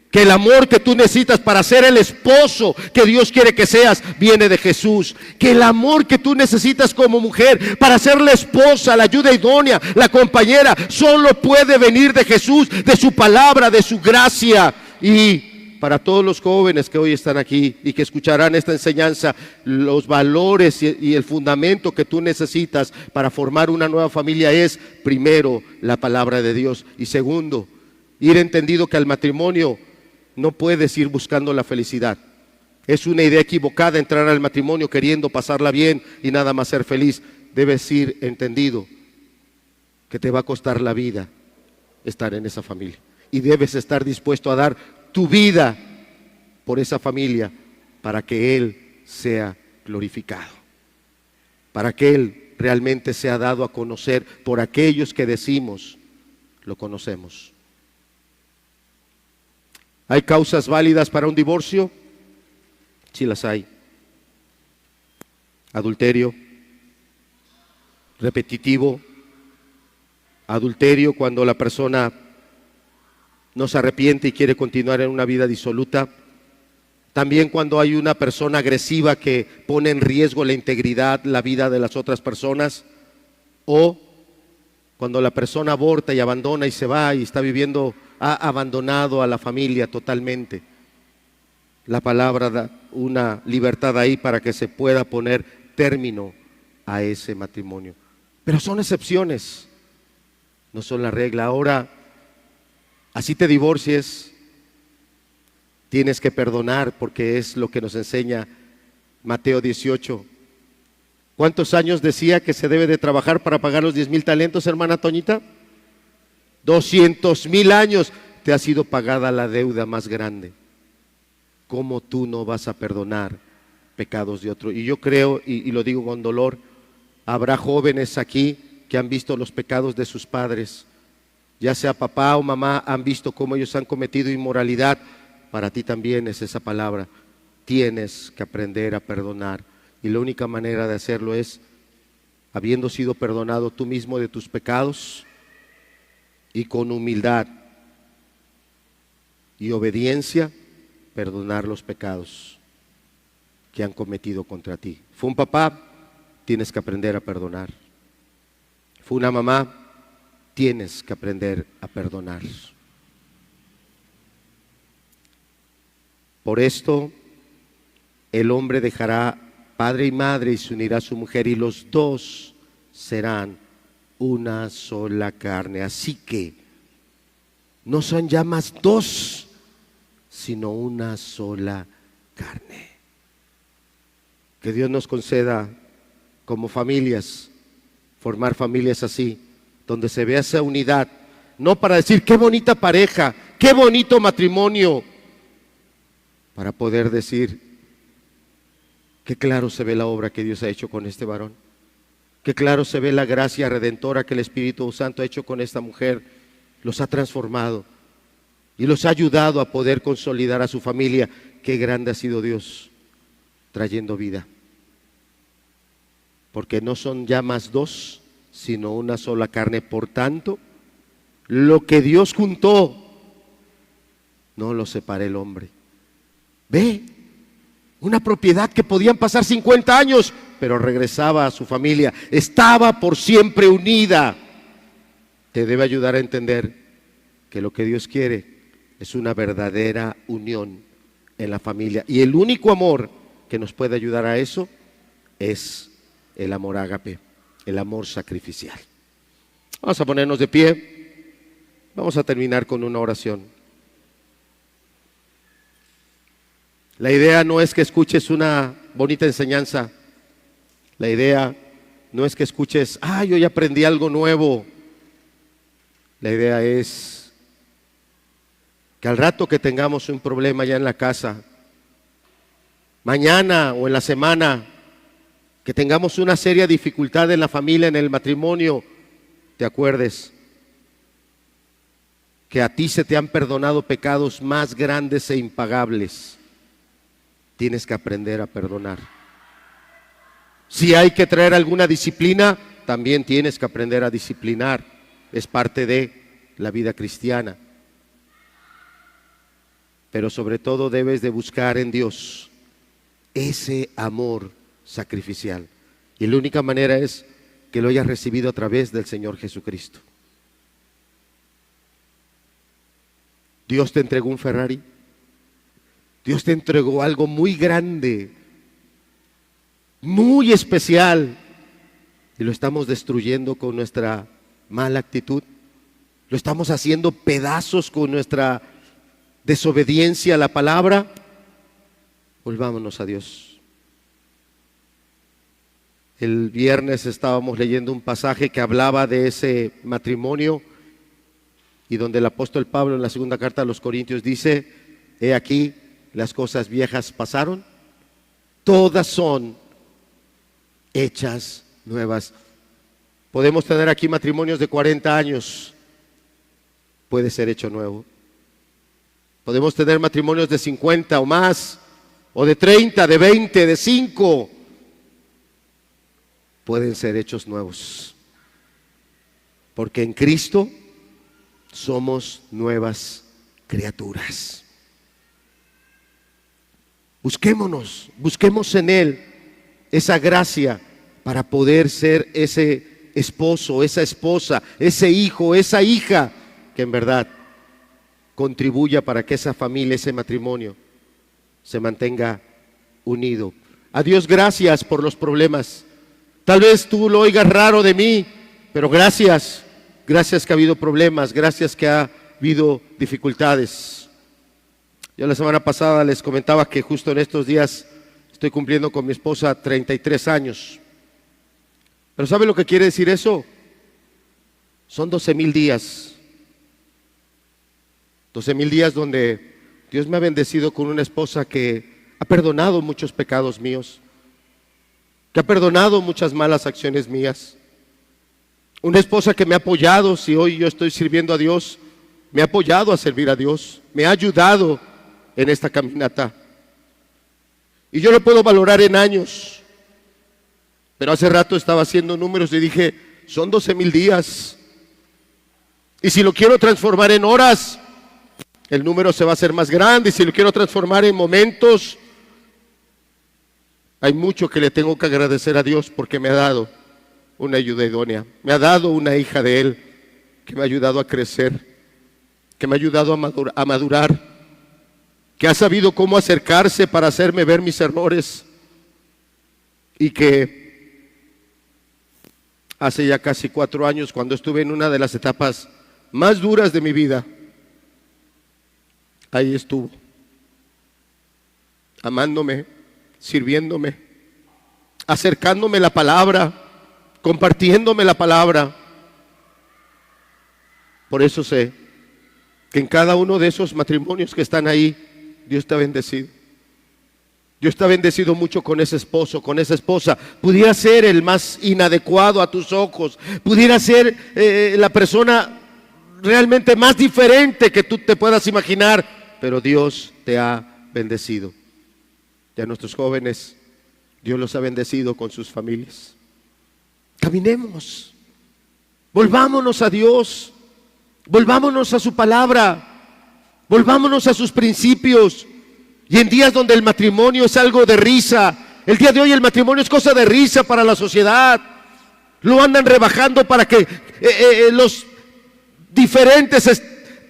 [SPEAKER 1] que el amor que tú necesitas para ser el esposo que Dios quiere que seas, viene de Jesús. Que el amor que tú necesitas como mujer para ser la esposa, la ayuda idónea, la compañera, solo puede venir de Jesús, de su palabra, de su gracia. Y para todos los jóvenes que hoy están aquí y que escucharán esta enseñanza, los valores y el fundamento que tú necesitas para formar una nueva familia es, primero, la palabra de Dios, y segundo, ir entendido que al matrimonio no puedes ir buscando la felicidad. Es una idea equivocada entrar al matrimonio queriendo pasarla bien y nada más ser feliz. Debes ir entendido que te va a costar la vida estar en esa familia. Y debes estar dispuesto a dar tu vida por esa familia para que Él sea glorificado, para que Él realmente sea dado a conocer por aquellos que decimos lo conocemos. ¿Hay causas válidas para un divorcio? Sí las hay. Adulterio, repetitivo, adulterio cuando la persona no se arrepiente y quiere continuar en una vida disoluta. También cuando hay una persona agresiva que pone en riesgo la integridad, la vida de las otras personas, o cuando la persona aborta y abandona y se va y está viviendo, ha abandonado a la familia totalmente. La palabra da una libertad ahí para que se pueda poner término a ese matrimonio. Pero son excepciones, no son la regla. Ahora, así te divorcies, tienes que perdonar, porque es lo que nos enseña Mateo 18. ¿Cuántos años decía que se debe de trabajar para pagar los 10,000 talentos, hermana Toñita? 200,000 años te ha sido pagada la deuda más grande. ¿Cómo tú no vas a perdonar pecados de otro? Y yo creo, y lo digo con dolor, habrá jóvenes aquí que han visto los pecados de sus padres, ya sea papá o mamá, han visto cómo ellos han cometido inmoralidad. Para ti también es esa palabra. Tienes que aprender a perdonar. Y la única manera de hacerlo es, habiendo sido perdonado tú mismo de tus pecados, y con humildad y obediencia, perdonar los pecados que han cometido contra ti. Fue un papá, tienes que aprender a perdonar. Fue una mamá, tienes que aprender a perdonar. Por esto, el hombre dejará padre y madre y se unirá a su mujer, y los dos serán una sola carne. Así que no son ya más dos, sino una sola carne. Que Dios nos conceda como familias, formar familias así, donde se vea esa unidad, no para decir qué bonita pareja, qué bonito matrimonio, para poder decir qué claro se ve la obra que Dios ha hecho con este varón, qué claro se ve la gracia redentora que el Espíritu Santo ha hecho con esta mujer, los ha transformado y los ha ayudado a poder consolidar a su familia. Qué grande ha sido Dios trayendo vida, porque no son ya más dos, sino una sola carne. Por tanto, lo que Dios juntó, no lo separe el hombre. Ve, una propiedad que podían pasar 50 años, pero regresaba a su familia, estaba por siempre unida. Te debe ayudar a entender que lo que Dios quiere es una verdadera unión en la familia, y el único amor que nos puede ayudar a eso es el amor ágape, el amor sacrificial. Vamos a ponernos de pie, vamos a terminar con una oración. La idea no es que escuches una bonita enseñanza, la idea no es que escuches, yo ya aprendí algo nuevo. La idea es que al rato que tengamos un problema ya en la casa, mañana o en la semana, que tengamos una seria dificultad en la familia, en el matrimonio, te acuerdes que a ti se te han perdonado pecados más grandes e impagables. Tienes que aprender a perdonar. Si hay que traer alguna disciplina, también tienes que aprender a disciplinar. Es parte de la vida cristiana. Pero sobre todo debes de buscar en Dios ese amor sacrificial. Y la única manera es que lo hayas recibido a través del Señor Jesucristo. Dios te entregó un Ferrari. Dios te entregó algo muy grande, muy especial, y lo estamos destruyendo con nuestra mala actitud. Lo estamos haciendo pedazos con nuestra desobediencia a la palabra. Volvámonos a Dios. El viernes estábamos leyendo un pasaje que hablaba de ese matrimonio y donde el apóstol Pablo en la segunda carta a los Corintios dice: he aquí, las cosas viejas pasaron, todas son hechas nuevas. Podemos tener aquí matrimonios de 40 años, puede ser hecho nuevo. Podemos tener matrimonios de 50 o más, o de 30, de 20, de 5. Pueden ser hechos nuevos. Porque en Cristo somos nuevas criaturas. Busquemos en Él esa gracia para poder ser ese esposo, esa esposa, ese hijo, esa hija que en verdad contribuya para que esa familia, ese matrimonio se mantenga unido. A Dios gracias por los problemas. Tal vez tú lo oigas raro de mí, pero gracias que ha habido problemas, gracias que ha habido dificultades. Yo la semana pasada les comentaba que justo en estos días estoy cumpliendo con mi esposa 33 años. Pero ¿sabe lo que quiere decir eso? Son 12,000 días. 12,000 días donde Dios me ha bendecido con una esposa que ha perdonado muchos pecados míos, que ha perdonado muchas malas acciones mías. Una esposa que me ha apoyado, si hoy yo estoy sirviendo a Dios, me ha apoyado a servir a Dios, me ha ayudado en esta caminata. Y yo lo puedo valorar en años, pero hace rato estaba haciendo números y dije, son 12,000 días. Y si lo quiero transformar en horas, el número se va a hacer más grande. Y si lo quiero transformar en momentos, hay mucho que le tengo que agradecer a Dios porque me ha dado una ayuda idónea. Me ha dado una hija de Él que me ha ayudado a crecer, que me ha ayudado a madurar, que ha sabido cómo acercarse para hacerme ver mis errores y que hace ya casi 4 años, cuando estuve en una de las etapas más duras de mi vida, ahí estuvo, amándome, sirviéndome, acercándome la palabra, compartiéndome la palabra. Por eso sé que en cada uno de esos matrimonios que están ahí, Dios te ha bendecido. Dios te ha bendecido mucho con ese esposo, con esa esposa. Pudiera ser el más inadecuado a tus ojos, pudiera ser la persona realmente más diferente que tú te puedas imaginar, pero Dios te ha bendecido. Y a nuestros jóvenes, Dios los ha bendecido con sus familias. Caminemos, volvámonos a Dios, volvámonos a su palabra, volvámonos a sus principios. Y en días donde el matrimonio es algo de risa, el día de hoy el matrimonio es cosa de risa para la sociedad, lo andan rebajando para que los diferentes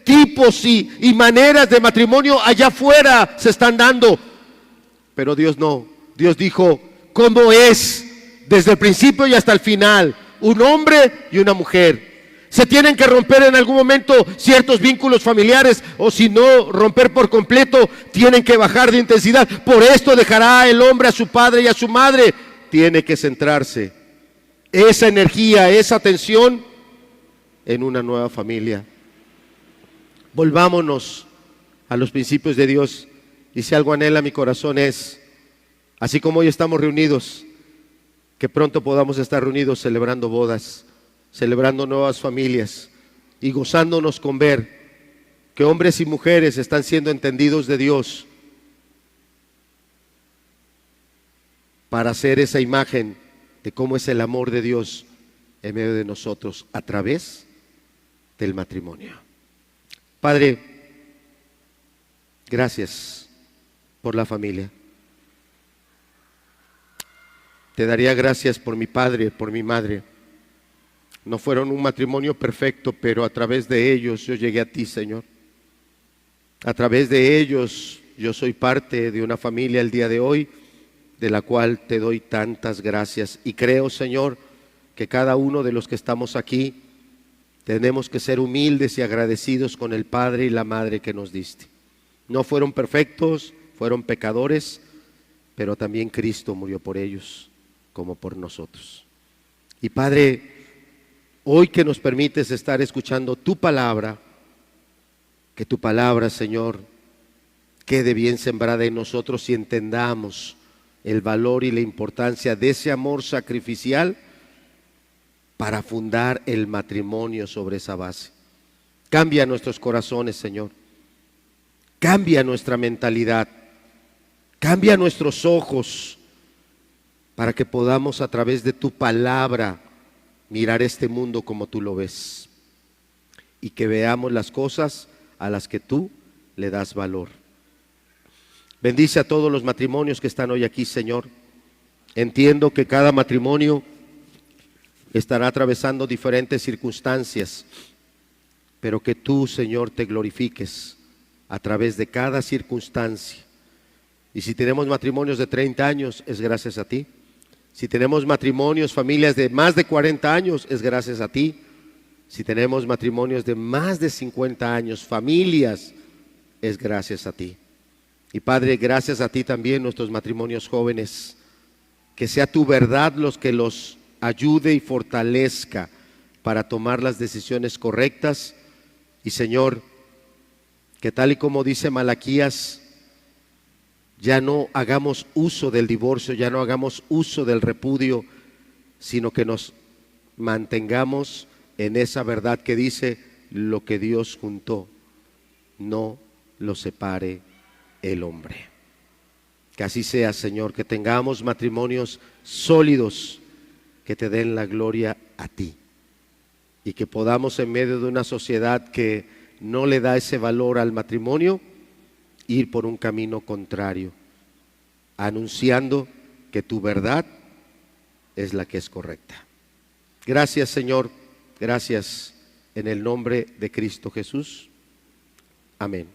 [SPEAKER 1] tipos y maneras de matrimonio allá afuera se están dando. Pero Dios no, Dios dijo cómo es desde el principio y hasta el final, un hombre y una mujer. Se tienen que romper en algún momento ciertos vínculos familiares, o si no romper por completo, tienen que bajar de intensidad. Por esto dejará el hombre a su padre y a su madre. Tiene que centrarse esa energía, esa atención en una nueva familia. Volvámonos a los principios de Dios. Y si algo anhela mi corazón es, así como hoy estamos reunidos, que pronto podamos estar reunidos celebrando bodas, celebrando nuevas familias y gozándonos con ver que hombres y mujeres están siendo entendidos de Dios para hacer esa imagen de cómo es el amor de Dios en medio de nosotros a través del matrimonio. Padre, gracias por la familia. Te daría gracias por mi padre, por mi madre. No fueron un matrimonio perfecto, pero a través de ellos yo llegué a ti, Señor. A través de ellos yo soy parte de una familia el día de hoy, de la cual te doy tantas gracias. Y creo, Señor, que cada uno de los que estamos aquí tenemos que ser humildes y agradecidos con el Padre y la Madre que nos diste. No fueron perfectos, fueron pecadores, pero también Cristo murió por ellos. como por nosotros. Y Padre, hoy que nos permites estar escuchando tu palabra, que tu palabra, Señor, quede bien sembrada en nosotros y entendamos el valor y la importancia de ese amor sacrificial para fundar el matrimonio sobre esa base. Cambia nuestros corazones, Señor. Cambia nuestra mentalidad. Cambia nuestros ojos para que podamos a través de tu palabra mirar este mundo como tú lo ves y que veamos las cosas a las que tú le das valor. Bendice a todos los matrimonios que están hoy aquí, Señor. Entiendo que cada matrimonio estará atravesando diferentes circunstancias, pero que tú, Señor, te glorifiques a través de cada circunstancia. Y si tenemos matrimonios de 30 años, es gracias a ti. Si tenemos matrimonios, familias de más de 40 años, es gracias a ti. Si tenemos matrimonios de más de 50 años, familias, es gracias a ti. Y Padre, gracias a ti también nuestros matrimonios jóvenes. Que sea tu verdad los que los ayude y fortalezca para tomar las decisiones correctas. Y Señor, que tal y como dice Malaquías, ya no hagamos uso del divorcio, ya no hagamos uso del repudio, sino que nos mantengamos en esa verdad que dice: lo que Dios juntó, no lo separe el hombre. Que así sea, Señor, que tengamos matrimonios sólidos que te den la gloria a ti y que podamos, en medio de una sociedad que no le da ese valor al matrimonio, ir por un camino contrario, anunciando que tu verdad es la que es correcta. Gracias, Señor, gracias en el nombre de Cristo Jesús. Amén.